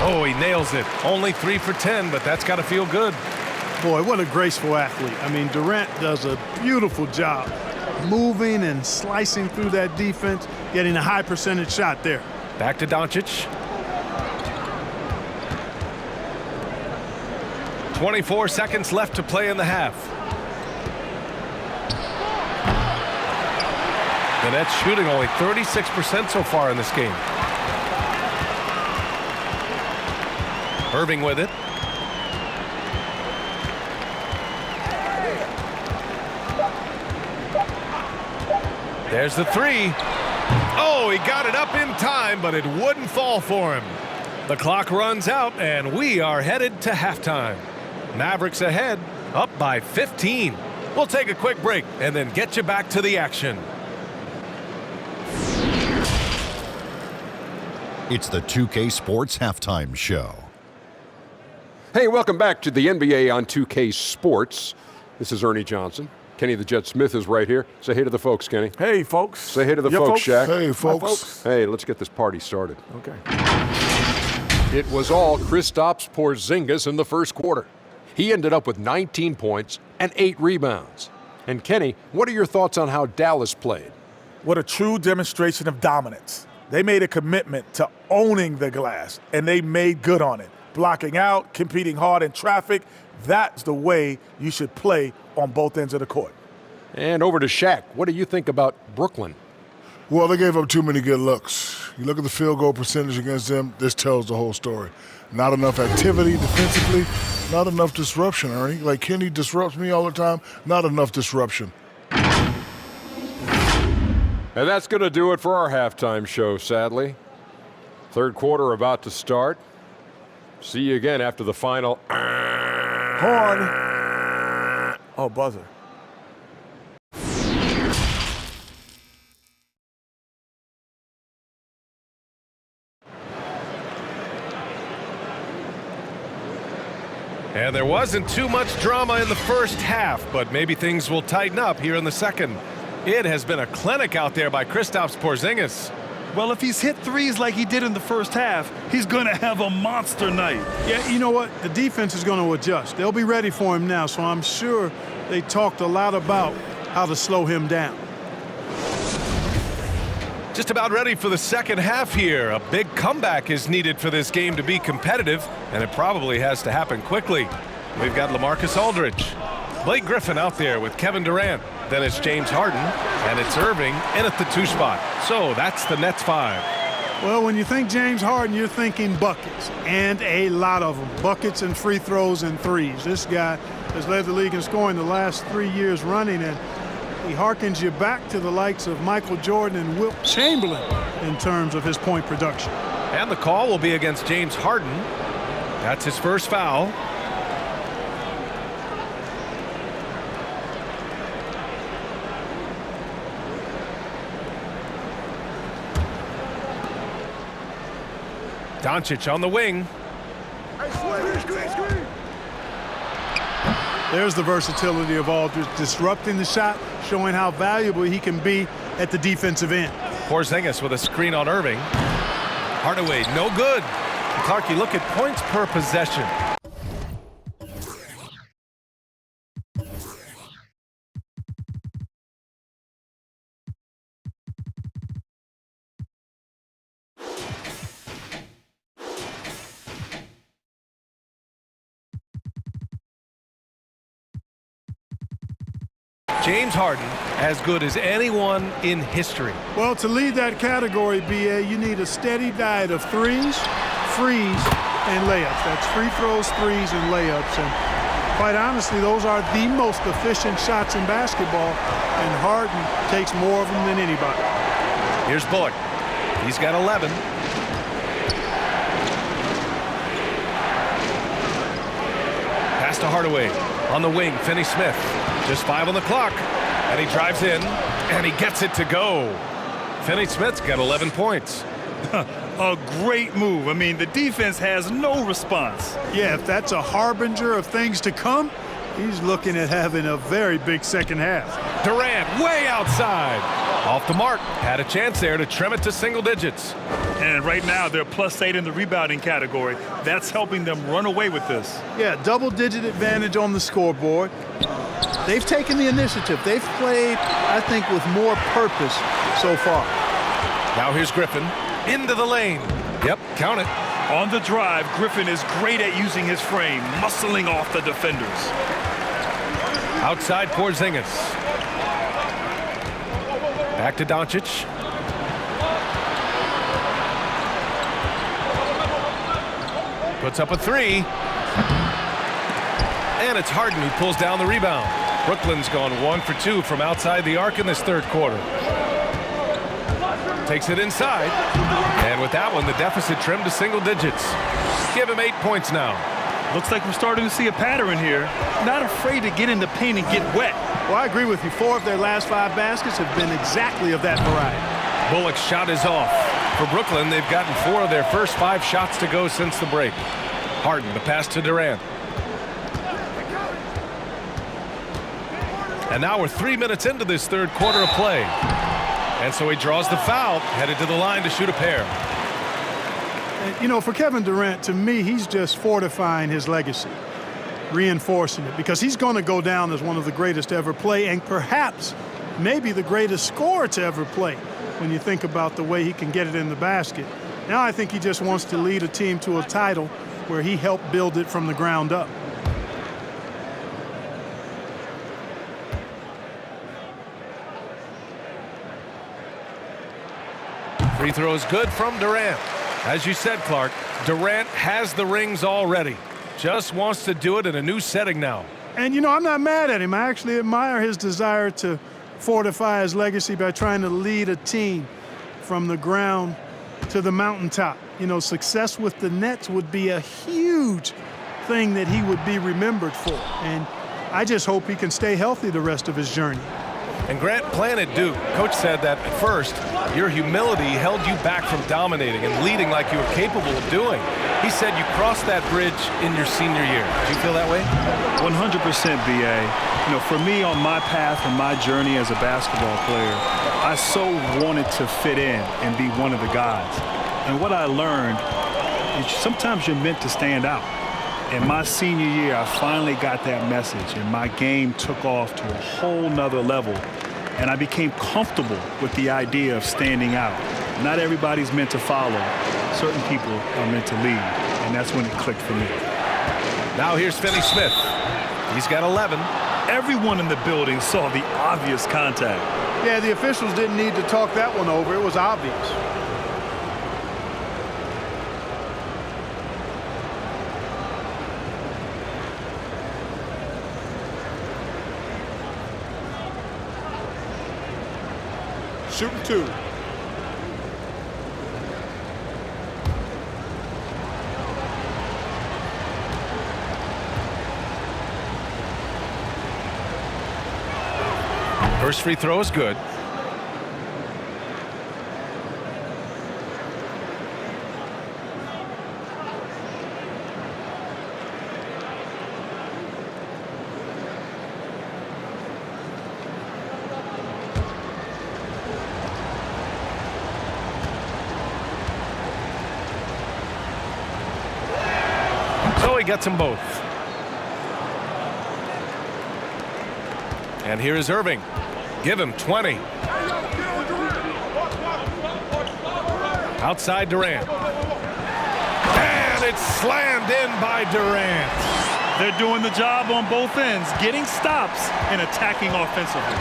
[SPEAKER 1] Oh, he nails it. Only 3 for 10, but that's got to feel good.
[SPEAKER 2] Boy, what a graceful athlete. I mean, Durant does a beautiful job moving and slicing through that defense, getting a high percentage shot there.
[SPEAKER 1] Back to Doncic. 24 seconds left to play in the half. The Nets shooting only 36% so far in this game. Irving with it. There's the three. Oh, he got it up in time, but it wouldn't fall for him. The clock runs out, and we are headed to halftime. Mavericks ahead, up by 15. We'll take a quick break and then get you back to the action.
[SPEAKER 7] It's the 2K Sports Halftime Show.
[SPEAKER 8] Hey, welcome back to the NBA on 2K Sports. This is Ernie Johnson. Kenny the Jet Smith is right here. Say hey to the folks, Kenny.
[SPEAKER 6] Hey, folks.
[SPEAKER 8] Say hey to the folks, Shaq.
[SPEAKER 6] Hey, folks.
[SPEAKER 8] Hey, let's get this party started.
[SPEAKER 6] Okay.
[SPEAKER 8] It was all Kristaps Porzingis in the first quarter. He ended up with 19 points and 8 rebounds. And Kenny, what are your thoughts on how Dallas played?
[SPEAKER 6] What a true demonstration of dominance. They made a commitment to owning the glass, and they made good on it. Blocking out, competing hard in traffic, that's the way you should play on both ends of the court.
[SPEAKER 8] And over to Shaq. What do you think about Brooklyn?
[SPEAKER 9] Well, they gave up too many good looks. You look at the field goal percentage against them, this tells the whole story. Not enough activity defensively, not enough disruption, Ernie. Like Kenny disrupts me all the time, not enough disruption.
[SPEAKER 8] And that's going to do it for our halftime show, sadly. Third quarter about to start. See you again after the final.
[SPEAKER 6] Horn. Oh, buzzer.
[SPEAKER 1] And there wasn't too much drama in the first half, but maybe things will tighten up here in the second. It has been a clinic out there by Kristaps Porzingis.
[SPEAKER 3] Well, if he's hit threes like he did in the first half, he's going to have a monster night.
[SPEAKER 2] Yeah, you know what? The defense is going to adjust. They'll be ready for him now, so I'm sure they talked a lot about how to slow him down.
[SPEAKER 1] Just about ready for the second half here. A big comeback is needed for this game to be competitive, and it probably has to happen quickly. We've got LaMarcus Aldridge. Blake Griffin out there with Kevin Durant. Then it's James Harden, and it's Irving in at the 2 spot. So that's the Nets 5.
[SPEAKER 2] Well, when you think James Harden, you're thinking buckets, and a lot of them. Buckets and free throws and threes. This guy has led the league in scoring the last 3 years running, and he harkens you back to the likes of Michael Jordan and Wilt Chamberlain in terms of his point production.
[SPEAKER 1] And the call will be against James Harden. That's his first foul. Doncic on the wing.
[SPEAKER 2] There's the versatility of Aldridge, disrupting the shot, showing how valuable he can be at the defensive end.
[SPEAKER 1] Porzingis with a screen on Irving. Hardaway, no good. Clark, you look at points per possession. James Harden, as good as anyone in history.
[SPEAKER 2] Well, to lead that category, BA, you need a steady diet of threes, frees, and layups. That's free throws, threes, and layups. And quite honestly, those are the most efficient shots in basketball, and Harden takes more of them than anybody.
[SPEAKER 1] Here's Bullock. He's got 11. Pass to Hardaway. On the wing, Finney-Smith. Just 5 on the clock. And he drives in, and he gets it to go. Finney-Smith's got 11 points.
[SPEAKER 3] A great move. I mean, the defense has no response.
[SPEAKER 2] Yeah, if that's a harbinger of things to come, he's looking at having a very big second half.
[SPEAKER 1] Durant way outside. Off the mark. Had a chance there to trim it to single digits.
[SPEAKER 3] And right now, they're +8 in the rebounding category. That's helping them run away with this.
[SPEAKER 2] Yeah, double-digit advantage on the scoreboard. They've taken the initiative. They've played, I think, with more purpose so far.
[SPEAKER 1] Now here's Griffin. Into the lane. Yep, count it.
[SPEAKER 3] On the drive, Griffin is great at using his frame, muscling off the defenders.
[SPEAKER 1] Outside Porzingis. Back to Doncic. Puts up a 3. And it's Harden who pulls down the rebound. Brooklyn's gone 1 for 2 from outside the arc in this third quarter. Takes it inside. And with that one, the deficit trimmed to single digits. Give him 8 points now.
[SPEAKER 3] Looks like we're starting to see a pattern here. Not afraid to get in the paint and get wet.
[SPEAKER 2] Well, I agree with you. 4 of their last 5 baskets have been exactly of that variety.
[SPEAKER 1] Bullock's shot is off. For Brooklyn, they've gotten 4 of their first 5 shots to go since the break. Harden, the pass to Durant. And now we're 3 minutes into this third quarter of play. And so he draws the foul, headed to the line to shoot a pair.
[SPEAKER 2] And, you know, for Kevin Durant, to me, he's just fortifying his legacy, reinforcing it, because he's going to go down as one of the greatest to ever play, and perhaps maybe the greatest scorer to ever play when you think about the way he can get it in the basket. Now I think he just wants to lead a team to a title where he helped build it from the ground up.
[SPEAKER 1] Free throw is good from Durant. As you said, Clark, Durant has the rings already. Just wants to do it in a new setting now.
[SPEAKER 2] And, you know, I'm not mad at him. I actually admire his desire to fortify his legacy by trying to lead a team from the ground to the mountaintop. You know, success with the Nets would be a huge thing that he would be remembered for. And I just hope he can stay healthy the rest of his journey.
[SPEAKER 1] And Grant playing at Duke, Coach said that at first, your humility held you back from dominating and leading like you were capable of doing. He said you crossed that bridge in your senior year. Do you feel that way?
[SPEAKER 3] 100%, BA. You know, for me on my path and my journey as a basketball player, I so wanted to fit in and be one of the guys. And what I learned is sometimes you're meant to stand out. In my senior year, I finally got that message, and my game took off to a whole nother level. And I became comfortable with the idea of standing out. Not everybody's meant to follow. Certain people are meant to lead, and that's when it clicked for me.
[SPEAKER 1] Now here's Finney-Smith. He's got 11.
[SPEAKER 3] Everyone in the building saw the obvious contact.
[SPEAKER 2] Yeah, the officials didn't need to talk that one over. It was obvious.
[SPEAKER 9] Shooting 2.
[SPEAKER 1] First free throw is good. he gets them both. And here is Irving. Give him 20. Outside Durant. And it's slammed in by Durant.
[SPEAKER 3] They're doing the job on both ends, getting stops and attacking offensively.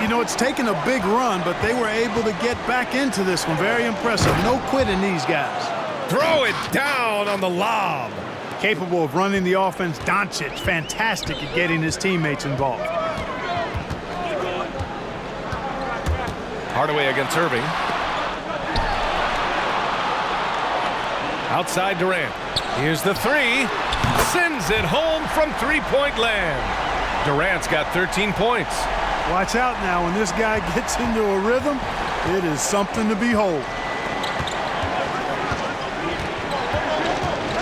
[SPEAKER 2] You know, it's taken a big run, but they were able to get back into this one. Very impressive. No quitting these guys.
[SPEAKER 1] Throw it down on the lob.
[SPEAKER 2] Capable of running the offense. Doncic, fantastic at getting his teammates involved.
[SPEAKER 1] Hardaway against Irving. Outside Durant. Here's the three. Sends it home from three-point land. Durant's got 13 points.
[SPEAKER 2] Watch out now. When this guy gets into a rhythm, it is something to behold.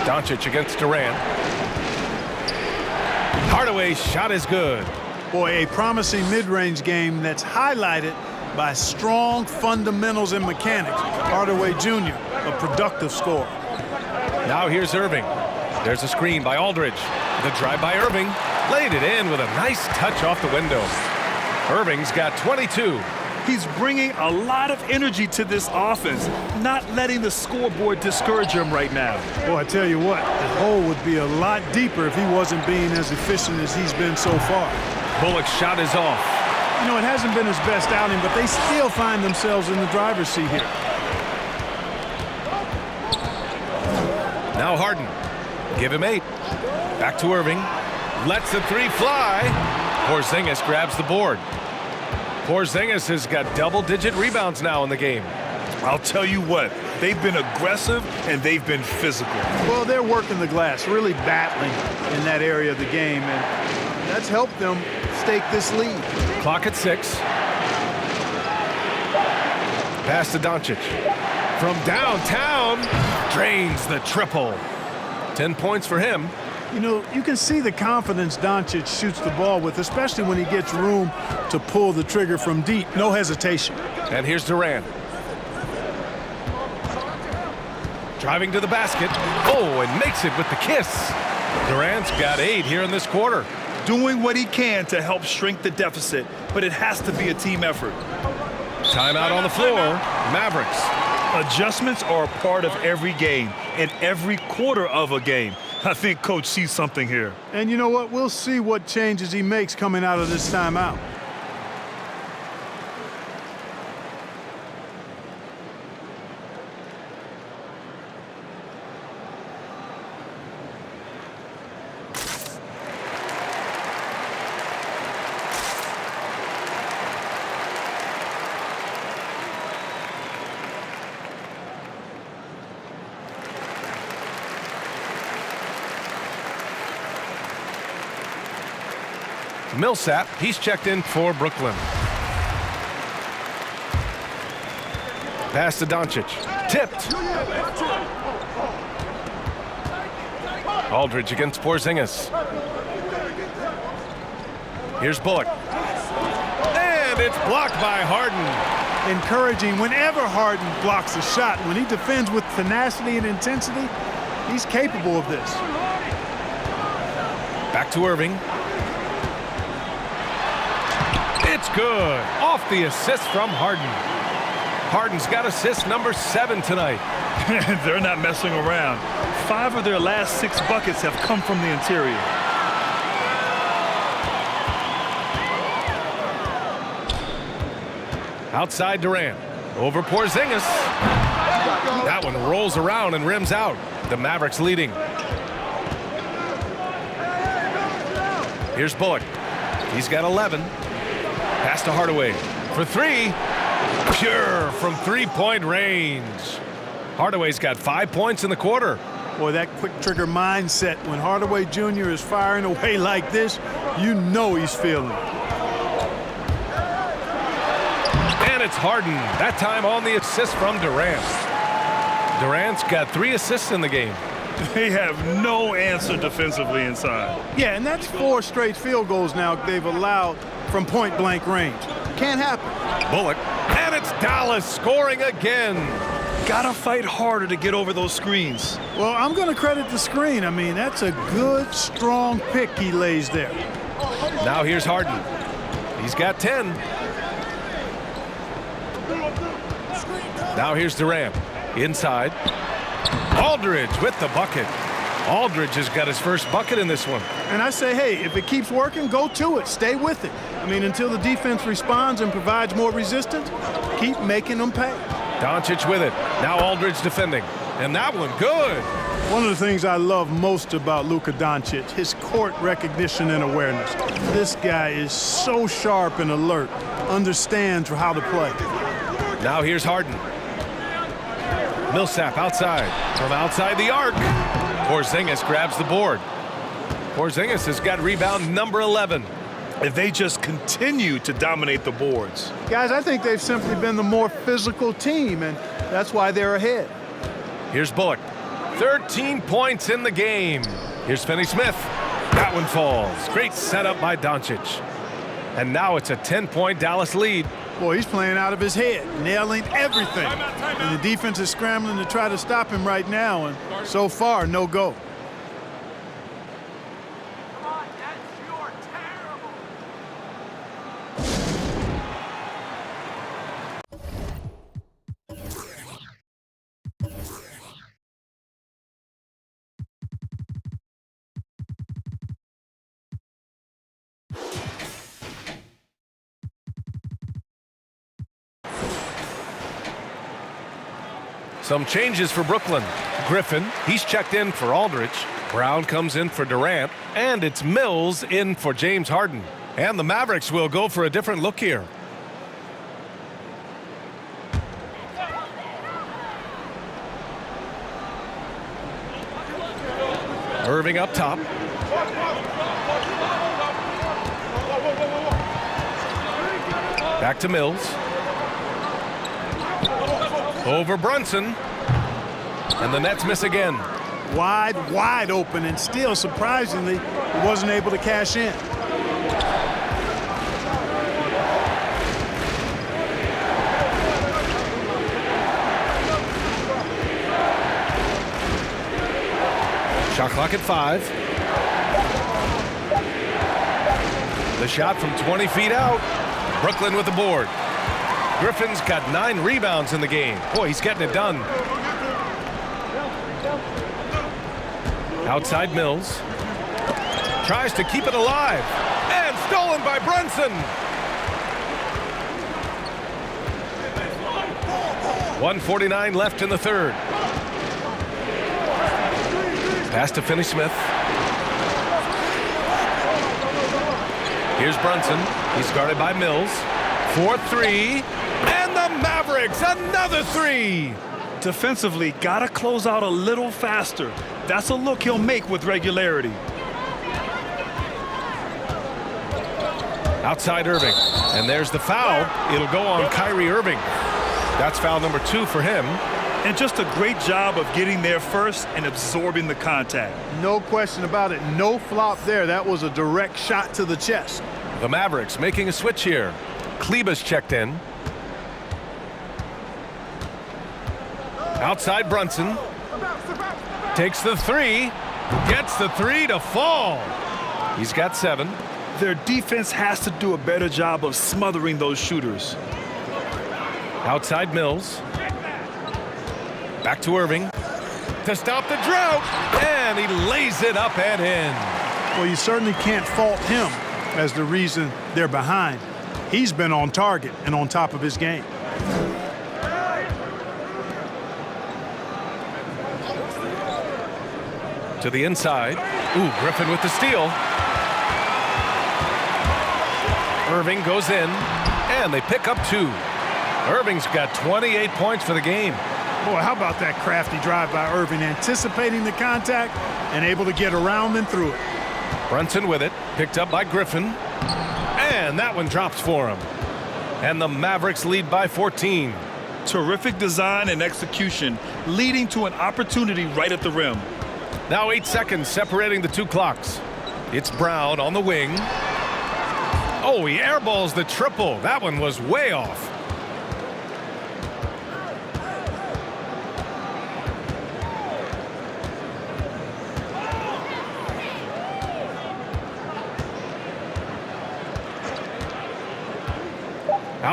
[SPEAKER 1] Doncic against Durant. Hardaway's shot is good.
[SPEAKER 2] Boy, a promising mid-range game that's highlighted by strong fundamentals and mechanics. Hardaway Jr., a productive scorer.
[SPEAKER 1] Now here's Irving. There's a screen by Aldridge. The drive by Irving. Laid it in with a nice touch off the window. Irving's got 22.
[SPEAKER 3] He's bringing a lot of energy to this offense, not letting the scoreboard discourage him right now.
[SPEAKER 2] Boy, I tell you what, the hole would be a lot deeper if he wasn't being as efficient as he's been so far.
[SPEAKER 1] Bullock's shot is off.
[SPEAKER 2] You know, it hasn't been his best outing, but they still find themselves in the driver's seat here.
[SPEAKER 1] Now Harden. Give him 8. Back to Irving. Lets the three fly. Porzingis grabs the board. Porzingis has got double-digit rebounds now in the game.
[SPEAKER 3] I'll tell you what, they've been aggressive and they've been physical.
[SPEAKER 2] Well, they're working the glass, really battling in that area of the game, and that's helped them stake this lead.
[SPEAKER 1] Clock at 6. Pass to Doncic. From downtown, drains the triple. 10 points for him.
[SPEAKER 2] You know, you can see the confidence Doncic shoots the ball with, especially when he gets room to pull the trigger from deep. No hesitation.
[SPEAKER 1] And here's Durant. Driving to the basket. Oh, and makes it with the kiss. Durant's got 8 here in this quarter.
[SPEAKER 3] Doing what he can to help shrink the deficit, but it has to be a team effort.
[SPEAKER 1] Timeout on the floor. Mavericks.
[SPEAKER 3] Adjustments are a part of every game and every quarter of a game. I think Coach sees something here.
[SPEAKER 2] And you know what? We'll see what changes he makes coming out of this timeout.
[SPEAKER 1] Millsap, he's checked in for Brooklyn. Pass to Doncic. Tipped. Aldridge against Porzingis. Here's Bullock. And it's blocked by Harden.
[SPEAKER 2] Encouraging whenever Harden blocks a shot. When he defends with tenacity and intensity, he's capable of this.
[SPEAKER 1] Back to Irving. It's good. Off the assist from Harden. Harden's got assist number 7 tonight.
[SPEAKER 3] They're not messing around. 5 of their last 6 buckets have come from the interior.
[SPEAKER 1] Outside Durant. Over Porzingis. That one rolls around and rims out. The Mavericks leading. Here's Bullock. He's got 11. Pass to Hardaway for 3. Pure from three-point range. Hardaway's got 5 points in the quarter.
[SPEAKER 2] Boy, that quick trigger mindset, when Hardaway Jr. is firing away like this, you know he's feeling it.
[SPEAKER 1] And it's Harden, that time on the assist from Durant. Durant's got 3 assists in the game.
[SPEAKER 3] They have no answer defensively inside.
[SPEAKER 2] Yeah, and that's 4 straight field goals now they've allowed from point-blank range. Can't happen.
[SPEAKER 1] Bullock, and it's Dallas scoring again.
[SPEAKER 3] Gotta fight harder to get over those screens.
[SPEAKER 2] Well, I'm going to credit the screen. I mean, that's a good, strong pick he lays there.
[SPEAKER 1] Now here's Harden. He's got 10. Now here's Durant. Inside. Aldridge with the bucket. Aldridge has got his first bucket in this one.
[SPEAKER 2] And I say, hey, if it keeps working, go to it. Stay with it. I mean, until the defense responds and provides more resistance, keep making them pay.
[SPEAKER 1] Doncic with it. Now Aldridge defending. And that one good.
[SPEAKER 2] One of the things I love most about Luka Doncic, his court recognition and awareness. This guy is so sharp and alert, understands how to play.
[SPEAKER 1] Now here's Harden. Millsap outside. From outside the arc. Porzingis grabs the board. Porzingis has got rebound number 11.
[SPEAKER 3] If they just continue to dominate the boards.
[SPEAKER 2] Guys, I think they've simply been the more physical team, and that's why they're ahead.
[SPEAKER 1] Here's Bullock. 13 points in the game. Here's Finney-Smith. That one falls. Great setup by Doncic. And now it's a 10-point Dallas lead.
[SPEAKER 2] Boy, he's playing out of his head, nailing everything. And the defense is scrambling to try to stop him right now, and so far, no go.
[SPEAKER 1] Some changes for Brooklyn. Griffin, he's checked in for Aldridge. Brown comes in for Durant. And it's Mills in for James Harden. And the Mavericks will go for a different look here. Irving up top. Back to Mills. Over Brunson. And the Nets miss again.
[SPEAKER 2] Wide open, and still, surprisingly, he wasn't able to cash in.
[SPEAKER 1] Shot clock at 5. The shot from 20 feet out. Brooklyn with the board. Griffin's got 9 rebounds in the game. Boy, he's getting it done. Outside Mills. Tries to keep it alive. And stolen by Brunson. 1:49 left in the third. Pass to Finney-Smith. Here's Brunson. He's guarded by Mills. 4-3. And the Mavericks, another 3.
[SPEAKER 3] Defensively, gotta close out a little faster. That's a look he'll make with regularity.
[SPEAKER 1] Outside Irving. And there's the foul. It'll go on Kyrie Irving. That's foul number 2 for him.
[SPEAKER 3] And just a great job of getting there first and absorbing the contact.
[SPEAKER 2] No question about it. No flop there. That was a direct shot to the chest.
[SPEAKER 1] The Mavericks making a switch here. Kleba's checked in. Outside Brunson. Takes the 3. Gets the 3 to fall. He's got 7.
[SPEAKER 3] Their defense has to do a better job of smothering those shooters.
[SPEAKER 1] Outside Mills. Back to Irving. To stop the drought. And he lays it up and in.
[SPEAKER 2] Well, you certainly can't fault him as the reason they're behind. He's been on target and on top of his game.
[SPEAKER 1] To the inside. Ooh, Griffin with the steal. Irving goes in, and they pick up 2. Irving's got 28 points for the game.
[SPEAKER 2] Boy, how about that crafty drive by Irving, anticipating the contact and able to get around and through it.
[SPEAKER 1] Brunson with it, picked up by Griffin. And that one drops for him. And the Mavericks lead by 14.
[SPEAKER 3] Terrific design and execution, leading to an opportunity right at the rim.
[SPEAKER 1] Now 8 seconds separating the 2 clocks. It's Brown on the wing. Oh, he airballs the triple. That one was way off.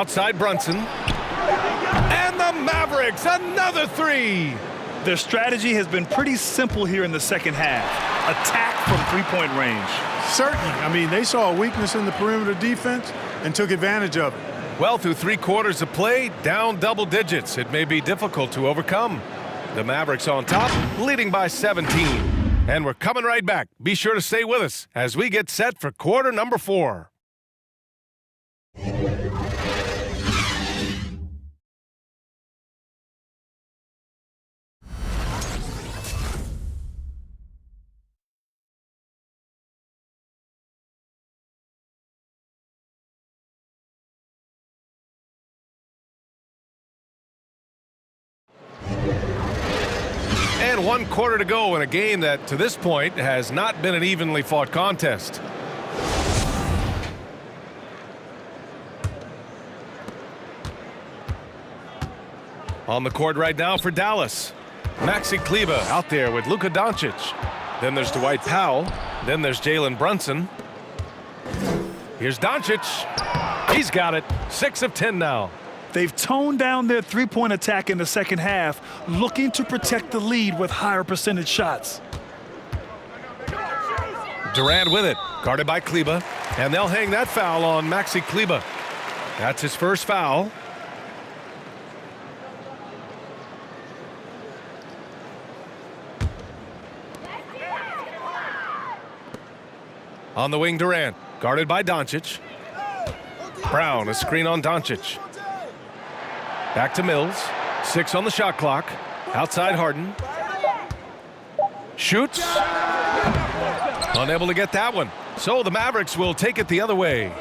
[SPEAKER 1] Outside Brunson. And the Mavericks, another three.
[SPEAKER 3] Their strategy has been pretty simple here in the second half. Attack from three-point range.
[SPEAKER 2] Certainly. I mean, they saw a weakness in the perimeter defense and took advantage of it.
[SPEAKER 1] Well, through 3 quarters of play, down double digits. It may be difficult to overcome. The Mavericks on top, leading by 17. And we're coming right back. Be sure to stay with us as we get set for quarter number 4. And 1 quarter to go in a game that, to this point, has not been an evenly fought contest. On the court right now for Dallas. Maxi Kleber out there with Luka Doncic. Then there's Dwight Powell. Then there's Jalen Brunson. Here's Doncic. He's got it. 6 of 10 now.
[SPEAKER 3] They've toned down their three-point attack in the second half, looking to protect the lead with higher percentage shots.
[SPEAKER 1] Durant with it, guarded by Kleber, and they'll hang that foul on Maxi Kleber. That's his first foul. On the wing, Durant, guarded by Doncic. Brown, a screen on Doncic. Back to Mills. 6 on the shot clock. Outside Harden. Shoots. Unable to get that one. So the Mavericks will take it the other way.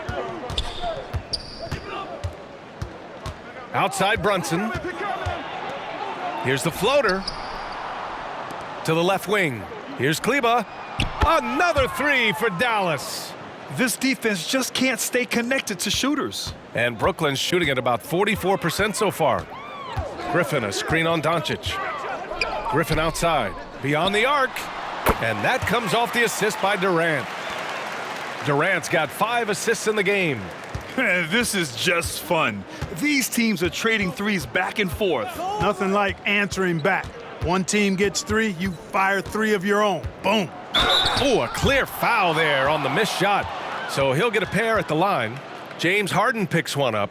[SPEAKER 1] Outside Brunson. Here's the floater. To the left wing. Here's Kleber. Another 3 for Dallas.
[SPEAKER 3] This defense just can't stay connected to shooters.
[SPEAKER 1] And Brooklyn's shooting at about 44% so far. Griffin, a screen on Doncic. Griffin outside, beyond the arc. And that comes off the assist by Durant. Durant's got 5 assists in the game.
[SPEAKER 3] This is just fun. These teams are trading threes back and forth.
[SPEAKER 2] Nothing like answering back. One team gets 3, you fire 3 of your own. Boom.
[SPEAKER 1] Oh, a clear foul there on the missed shot. So he'll get a pair at the line. James Harden picks one up.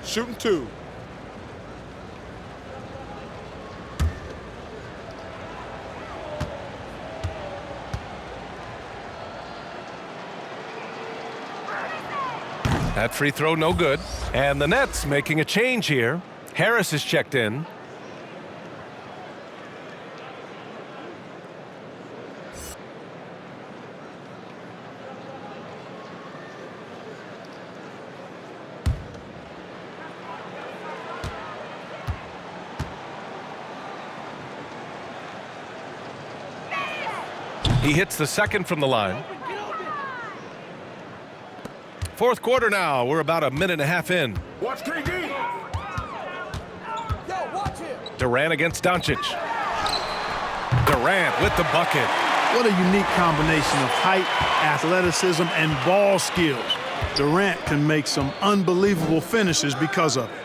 [SPEAKER 6] Shooting 2.
[SPEAKER 1] That free throw no good. And the Nets making a change here. Harris is checked in. He hits the second from the line. 4th quarter now. We're about a minute and a half in.
[SPEAKER 6] Watch KD.
[SPEAKER 1] Durant against Doncic. Durant with the bucket.
[SPEAKER 2] What a unique combination of height, athleticism, and ball skills. Durant can make some unbelievable finishes because of it.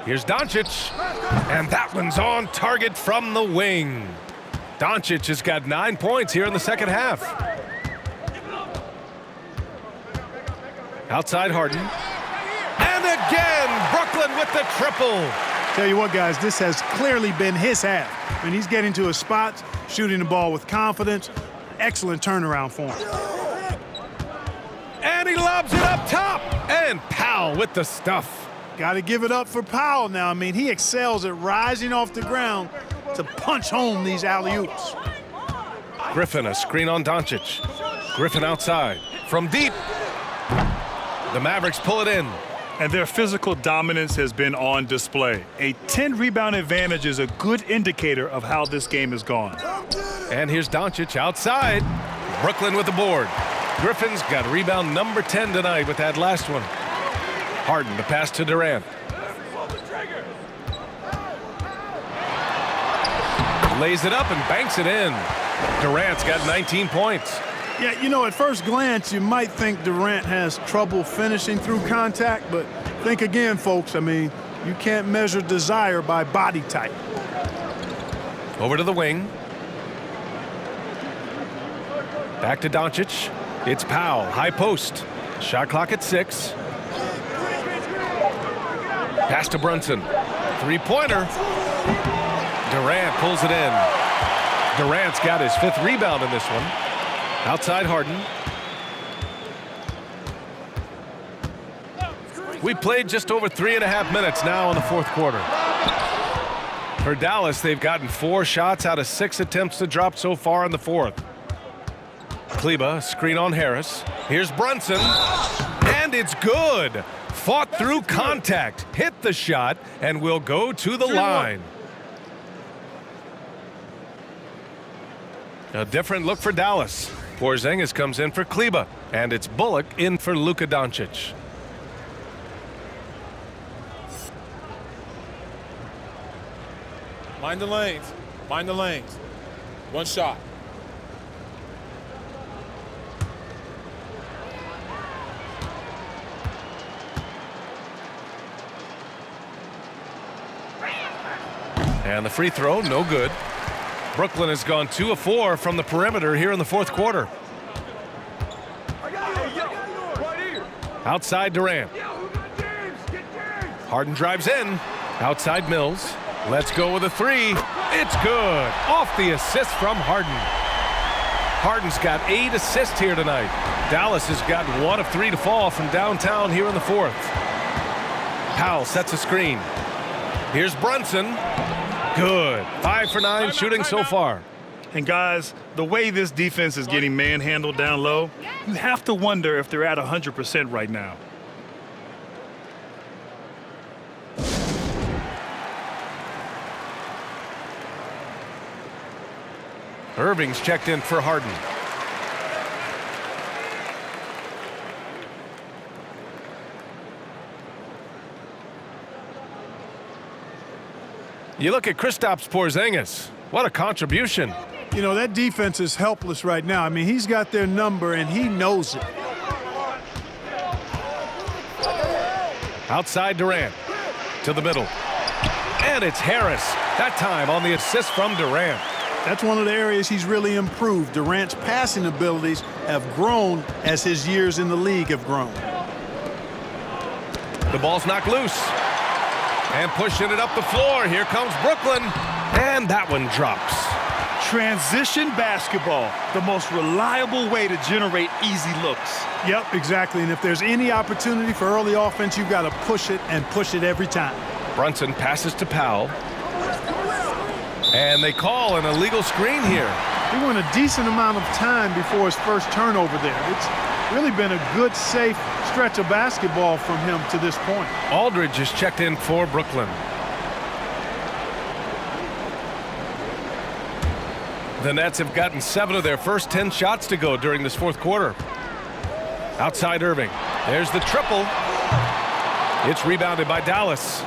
[SPEAKER 1] Here's Doncic. And that one's on target from the wing. Doncic has got 9 points here in the second half. Outside Harden. And again, Brooklyn with the triple.
[SPEAKER 2] Tell you what, guys, this has clearly been his half. I mean, he's getting to his spots, shooting the ball with confidence. Excellent turnaround for him.
[SPEAKER 1] And he lobs it up top. And Powell with the stuff.
[SPEAKER 2] Got to give it up for Powell now. I mean, he excels at rising off the ground to punch home these alley-oops.
[SPEAKER 1] Griffin, a screen on Doncic. Griffin outside. From deep. The Mavericks pull it in.
[SPEAKER 3] And their physical dominance has been on display. A 10-rebound advantage is a good indicator of how this game has gone.
[SPEAKER 1] And here's Doncic outside. Brooklyn with the board. Griffin's got rebound number 10 tonight with that last one. Harden, the pass to Durant. Lays it up and banks it in. Durant's got 19 points.
[SPEAKER 2] Yeah, you know, at first glance, you might think Durant has trouble finishing through contact, but think again, folks. I mean, you can't measure desire by body type.
[SPEAKER 1] Over to the wing. Back to Doncic. It's Powell, high post. Shot clock at 6. Pass to Brunson. Three-pointer. Durant pulls it in. Durant's got his 5th rebound in this one. Outside Harden. We played just over 3.5 minutes now in the 4th quarter. For Dallas, they've gotten 4 shots out of 6 attempts to drop so far in the 4th. Kleber, screen on Harris. Here's Brunson. And it's good. Fought through contact. Hit the shot and will go to the line. A different look for Dallas. Porzingis comes in for Kleber. And it's Bullock in for Luka Doncic.
[SPEAKER 10] Mind the lanes. Mind the lanes. One shot.
[SPEAKER 1] And the free throw, no good. Brooklyn has gone 2 of 4 from the perimeter here in the 4th quarter. Outside Durant. Harden drives in. Outside Mills. Let's go with a 3. It's good. Off the assist from Harden. Harden's got 8 assists here tonight. Dallas has gotten 1 of 3 to fall from downtown here in the 4th. Powell sets a screen. Here's Brunson. Good. 5 for 9 shooting so far.
[SPEAKER 3] And guys, the way this defense is getting manhandled down low, you have to wonder if they're at 100% right now.
[SPEAKER 1] Irving's checked in for Harden. You look at Kristaps Porzingis. What a contribution.
[SPEAKER 2] You know, that defense is helpless right now. I mean, he's got their number, and he knows it.
[SPEAKER 1] Outside Durant. To the middle. And it's Harris. That time on the assist from Durant.
[SPEAKER 2] That's one of the areas he's really improved. Durant's passing abilities have grown as his years in the league have grown.
[SPEAKER 1] The ball's knocked loose. And pushing it up the floor. Here comes Brooklyn. And that one drops.
[SPEAKER 3] Transition basketball, the most reliable way to generate easy looks.
[SPEAKER 2] Yep, exactly. And if there's any opportunity for early offense, you've got to push it and push it every time. Brunson
[SPEAKER 1] passes to Powell. And they call an illegal screen here.
[SPEAKER 2] He went a decent amount of time before his first turnover there. It's really been a good, safe stretch of basketball from him to this point.
[SPEAKER 1] Aldridge is checked in for Brooklyn. The Nets have gotten 7 of their first 10 shots to go during this 4th quarter. Outside Irving. There's the triple. It's rebounded by Dallas.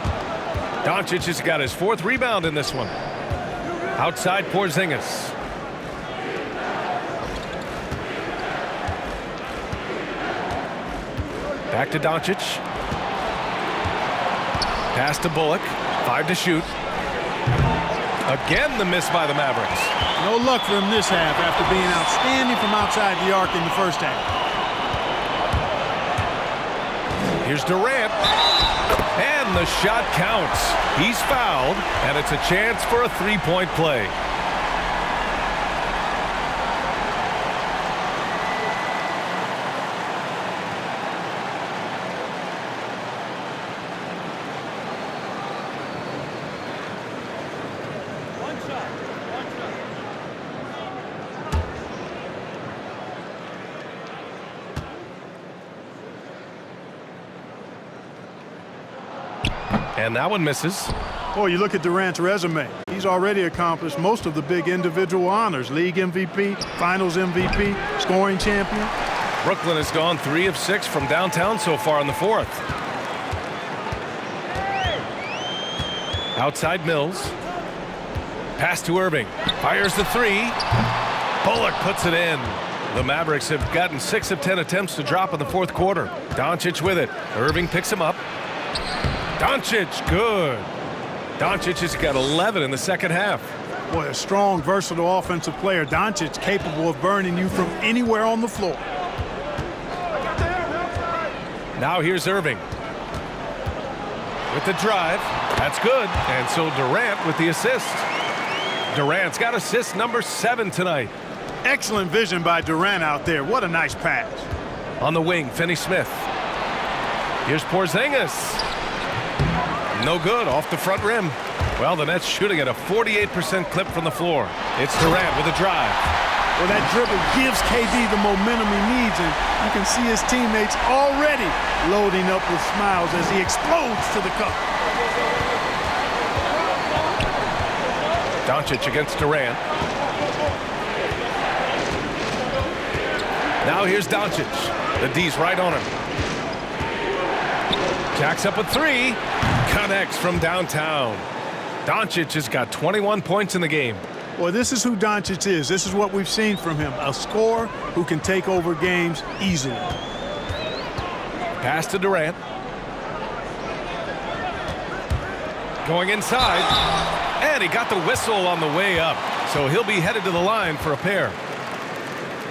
[SPEAKER 1] Doncic has got his 4th rebound in this one. Outside Porzingis. Back to Doncic. Pass to Bullock. 5 to shoot. Again the miss by the Mavericks.
[SPEAKER 2] No luck for him this half after being outstanding from outside the arc in the first half.
[SPEAKER 1] Here's Durant. And the shot counts. He's fouled, and it's a chance for a 3-point play. And that one misses.
[SPEAKER 2] Boy, you look at Durant's resume. He's already accomplished most of the big individual honors. League MVP, Finals MVP, scoring champion.
[SPEAKER 1] Brooklyn has gone 3 of 6 from downtown so far in the 4th. Outside Mills. Pass to Irving. Fires the three. Bullock puts it in. The Mavericks have gotten 6 of 10 attempts to drop in the fourth quarter. Doncic with it. Irving picks him up. Doncic, good. Doncic has got 11 in the second half.
[SPEAKER 2] Boy, a strong, versatile offensive player. Doncic capable of burning you from anywhere on the floor.
[SPEAKER 1] Now here's Irving. With the drive. That's good. And so Durant with the assist. Durant's got assist number 7 tonight.
[SPEAKER 2] Excellent vision by Durant out there. What a nice pass.
[SPEAKER 1] On the wing, Finney-Smith. Here's Porzingis. No good, off the front rim. Well, the Nets shooting at a 48% clip from the floor. It's Durant with a drive.
[SPEAKER 2] Well, that dribble gives KD the momentum he needs, and you can see his teammates already loading up with smiles as he explodes to the cup.
[SPEAKER 1] Doncic against Durant. Now here's Doncic. The D's right on him. Jacks up a three. Connects from downtown. Doncic has got 21 points in the game.
[SPEAKER 2] Well, this is who Doncic is. This is what we've seen from him. A scorer who can take over games easily.
[SPEAKER 1] Pass to Durant. Going inside. And he got the whistle on the way up. So he'll be headed to the line for a pair.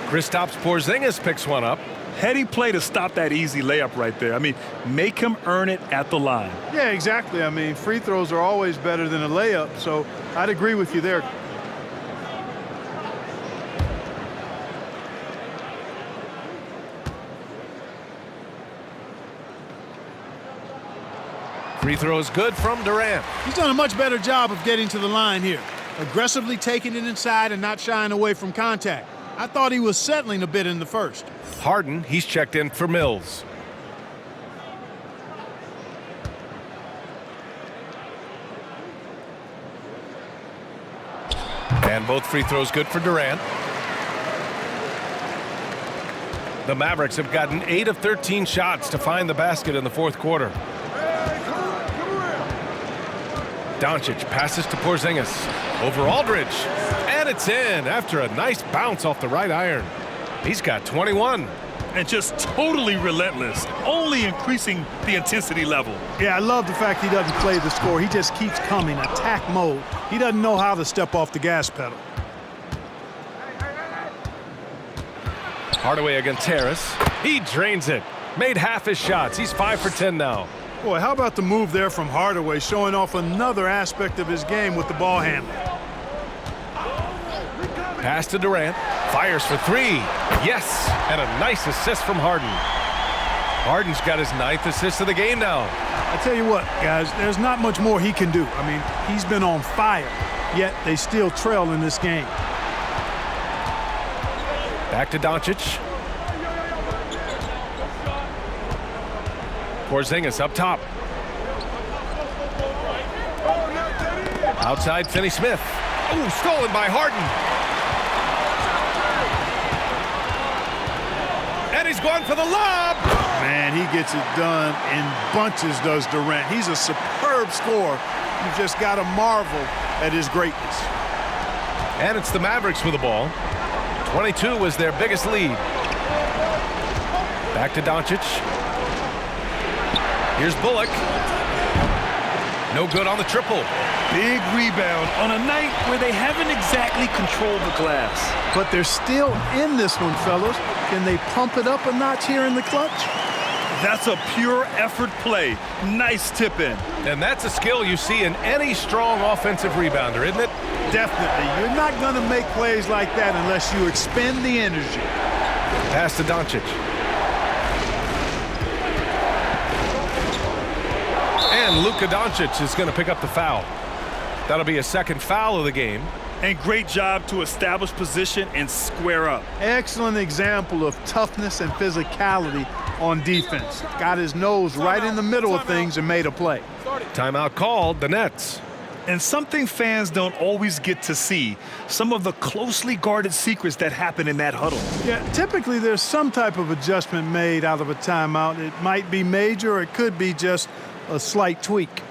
[SPEAKER 1] Kristaps Porzingis picks one up.
[SPEAKER 3] Heady play to stop that easy layup right there. I mean, make him earn it at the line.
[SPEAKER 2] Yeah, exactly. I mean, free throws are always better than a layup, so I'd agree with you there.
[SPEAKER 1] Free throw is good from Durant.
[SPEAKER 2] He's done a much better job of getting to the line here. Aggressively taking it inside and not shying away from contact. I thought he was settling a bit in the first.
[SPEAKER 1] Harden, he's checked in for Mills. And both free throws good for Durant. The Mavericks have gotten 8 of 13 shots to find the basket in the fourth quarter. Doncic passes to Porzingis. Over Aldridge. And it's in after a nice bounce off the right iron. He's got 21.
[SPEAKER 3] And just totally relentless, only increasing the intensity level.
[SPEAKER 2] Yeah, I love the fact he doesn't play the score. He just keeps coming, attack mode. He doesn't know how to step off the gas pedal.
[SPEAKER 1] Hardaway against Harris. He drains it. Made half his shots. He's 5 for 10 now.
[SPEAKER 2] Boy, how about the move there from Hardaway, showing off another aspect of his game with the ball handling.
[SPEAKER 1] Pass to Durant. Fires for 3. Yes, and a nice assist from Harden. Harden's got his 9th assist of the game now.
[SPEAKER 2] I tell you what, guys, there's not much more he can do. I mean, he's been on fire, yet they still trail in this game.
[SPEAKER 1] Back to Doncic. Porzingis up top. Outside Finney-Smith. Oh, stolen by Harden. And he's going for the lob.
[SPEAKER 2] Man, he gets it done in bunches, does Durant. He's a superb scorer. You've just got to marvel at his greatness.
[SPEAKER 1] And it's the Mavericks with the ball. 22 was their biggest lead. Back to Doncic. Here's Bullock. No good on the triple.
[SPEAKER 3] Big rebound on a night where they haven't exactly controlled the glass.
[SPEAKER 2] But they're still in this one, fellas. Can they pump it up a notch here in the clutch?
[SPEAKER 3] That's a pure effort play. Nice tip in.
[SPEAKER 1] And that's a skill you see in any strong offensive rebounder, isn't it?
[SPEAKER 2] Definitely. You're not going to make plays like that unless you expend the energy.
[SPEAKER 1] Pass to Doncic. And Luka Doncic is going to pick up the foul. That'll be a second foul of the game.
[SPEAKER 3] And great job to establish position and square up.
[SPEAKER 2] Excellent example of toughness and physicality on defense. Got his nose right in the middle of things and made a play.
[SPEAKER 1] Timeout called, the Nets.
[SPEAKER 3] And something fans don't always get to see, some of the closely guarded secrets that happen in that huddle.
[SPEAKER 2] Yeah, typically there's some type of adjustment made out of a timeout. It might be major or it could be just a slight tweak.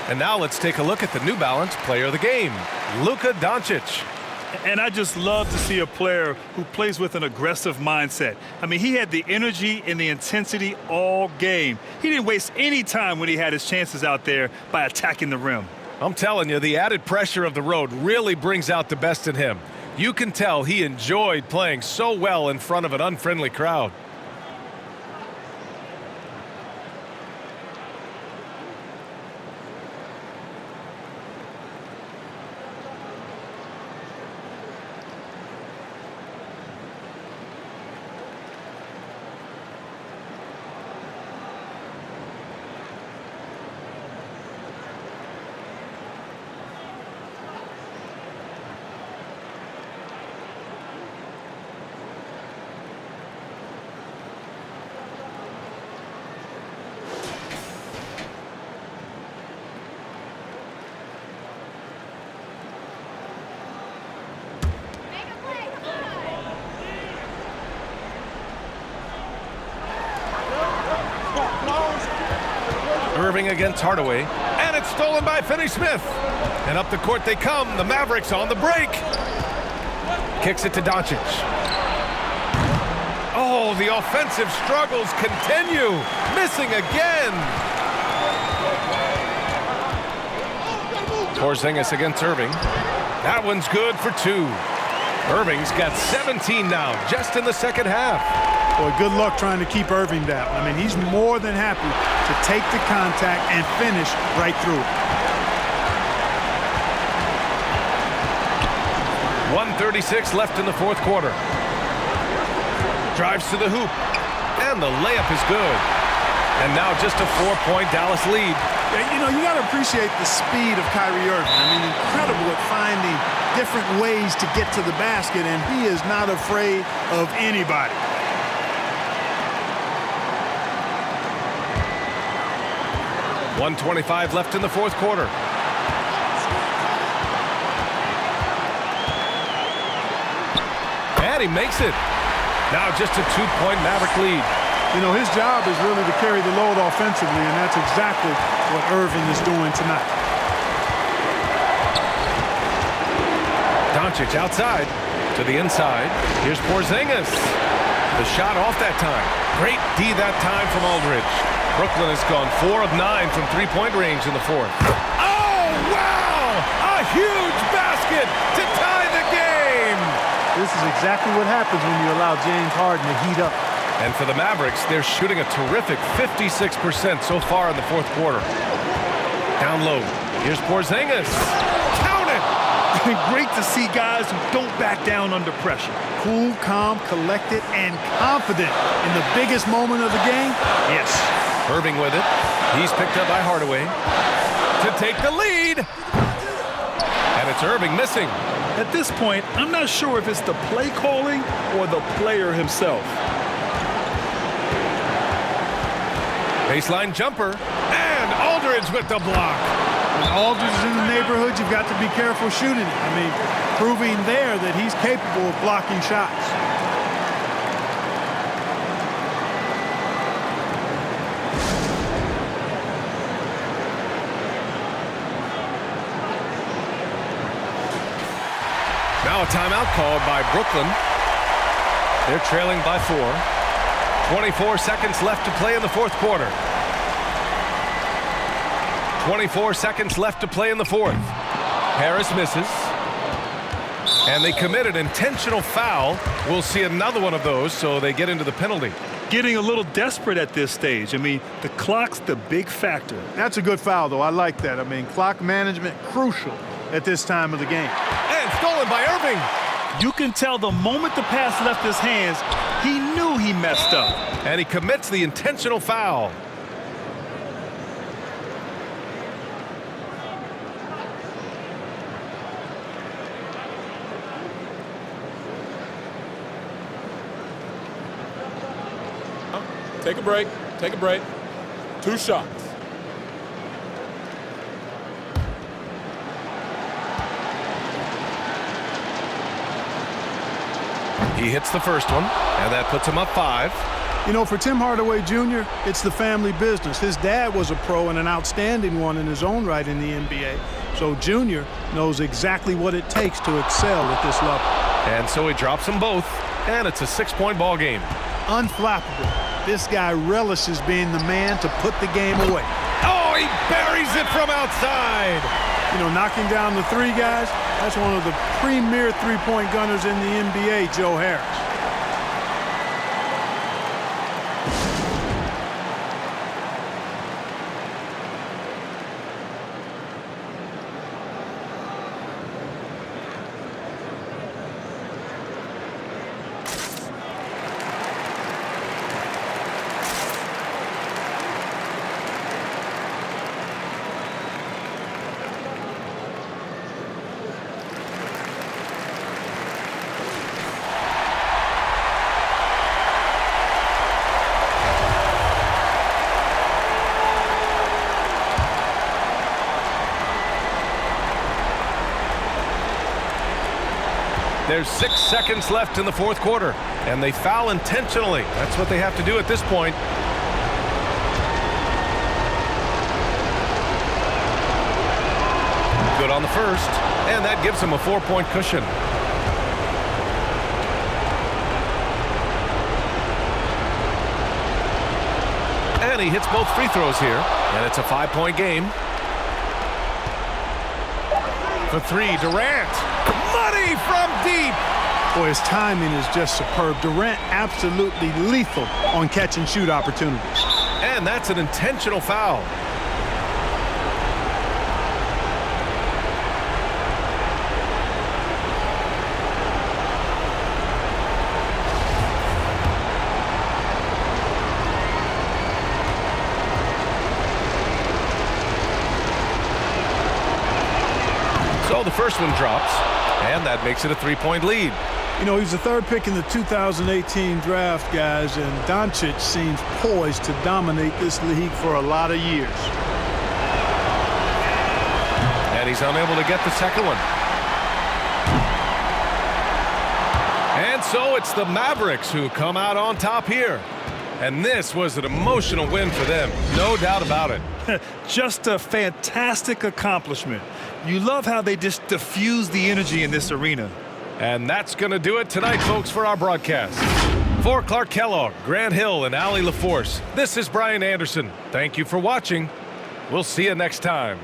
[SPEAKER 1] And now let's take a look at the New Balance Player of the Game, Luka Doncic.
[SPEAKER 3] And I just love to see a player who plays with an aggressive mindset. I mean, he had the energy and the intensity all game. He didn't waste any time when he had his chances out there by attacking the rim.
[SPEAKER 1] I'm telling you, the added pressure of the road really brings out the best in him. You can tell he enjoyed playing so well in front of an unfriendly crowd. Irving against Hardaway, and it's stolen by Finney-Smith. And up the court they come, the Mavericks on the break. Kicks it to Doncic. Oh, the offensive struggles continue. Missing again. Porzingis against Irving. That one's good for 2. Irving's got 17 now, just in the second half.
[SPEAKER 2] Boy, good luck trying to keep Irving down. I mean, he's more than happy to take the contact and finish right through it.
[SPEAKER 1] 1:36 left in the fourth quarter. Drives to the hoop, and the layup is good. And now just a 4-point Dallas lead.
[SPEAKER 2] You know, you got to appreciate the speed of Kyrie Irving. I mean, incredible at finding different ways to get to the basket, and he is not afraid of anybody.
[SPEAKER 1] .125 left in the fourth quarter. And he makes it. Now just a 2-point Maverick lead.
[SPEAKER 2] You know, his job is really to carry the load offensively, and that's exactly what Irving is doing tonight.
[SPEAKER 1] Doncic outside to the inside. Here's Porzingis. The shot off that time. Great D that time from Aldridge. Brooklyn has gone 4 of 9 from three-point range in the fourth. Oh, wow! A huge basket to tie the game!
[SPEAKER 2] This is exactly what happens when you allow James Harden to heat up.
[SPEAKER 1] And for the Mavericks, they're shooting a terrific 56% so far in the fourth quarter. Down low. Here's Porzingis. Count it!
[SPEAKER 3] Great to see guys who don't back down under pressure.
[SPEAKER 2] Cool, calm, collected, and confident in the biggest moment of the game. Yes.
[SPEAKER 1] Irving with it. He's picked up by Hardaway to take the lead. And it's Irving missing.
[SPEAKER 3] At this point, I'm not sure if it's the play calling or the player himself.
[SPEAKER 1] Baseline jumper. And Aldridge with the block.
[SPEAKER 2] When Aldridge is in the neighborhood, you've got to be careful shooting it. I mean, proving there that he's capable of blocking shots.
[SPEAKER 1] Now a timeout called by Brooklyn. They're trailing by 4. 24 seconds left to play in the fourth quarter. 24 seconds left to play in the fourth. Harris misses. And they commit an intentional foul. We'll see another one of those, so they get into the penalty.
[SPEAKER 3] Getting a little desperate at this stage. I mean, the clock's the big factor.
[SPEAKER 2] That's a good foul, though. I like that. I mean, clock management crucial at this time of the game.
[SPEAKER 1] And stolen by Irving.
[SPEAKER 3] You can tell the moment the pass left his hands, he knew he messed up.
[SPEAKER 1] And he commits the intentional foul.
[SPEAKER 10] Take a break. Take a break. 2 shots.
[SPEAKER 1] He hits the first one, and that puts him up 5.
[SPEAKER 2] You know, for Tim Hardaway Jr., it's the family business. His dad was a pro and an outstanding one in his own right in the NBA. So Jr. knows exactly what it takes to excel at this level.
[SPEAKER 1] And so he drops them both, and it's a 6-point ball game.
[SPEAKER 2] Unflappable. This guy relishes being the man to put the game away.
[SPEAKER 1] Oh, he buries it from outside.
[SPEAKER 2] You know, knocking down the three guys, that's one of the premier three-point gunners in the NBA, Joe Harris.
[SPEAKER 1] There's 6 seconds left in the fourth quarter, and they foul intentionally. That's what they have to do at this point. Good on the first, and that gives him a 4-point cushion. And he hits both free throws here, and it's a 5-point game. For three, Durant. Money from deep.
[SPEAKER 2] Boy, his timing is just superb. Durant absolutely lethal on catch and shoot opportunities.
[SPEAKER 1] And that's an intentional foul. So the first one drops, and that makes it a 3-point lead.
[SPEAKER 2] You know, he's the third pick in the 2018 draft, guys, and Doncic seems poised to dominate this league for a lot of years.
[SPEAKER 1] And he's unable to get the second one. And so it's the Mavericks who come out on top here. And this was an emotional win for them, no doubt about it.
[SPEAKER 3] Just a fantastic accomplishment. You love how they just diffuse the energy in this arena.
[SPEAKER 1] And that's going to do it tonight, folks, for our broadcast. For Clark Kellogg, Grant Hill, and Allie LaForce, this is Brian Anderson. Thank you for watching. We'll see you next time.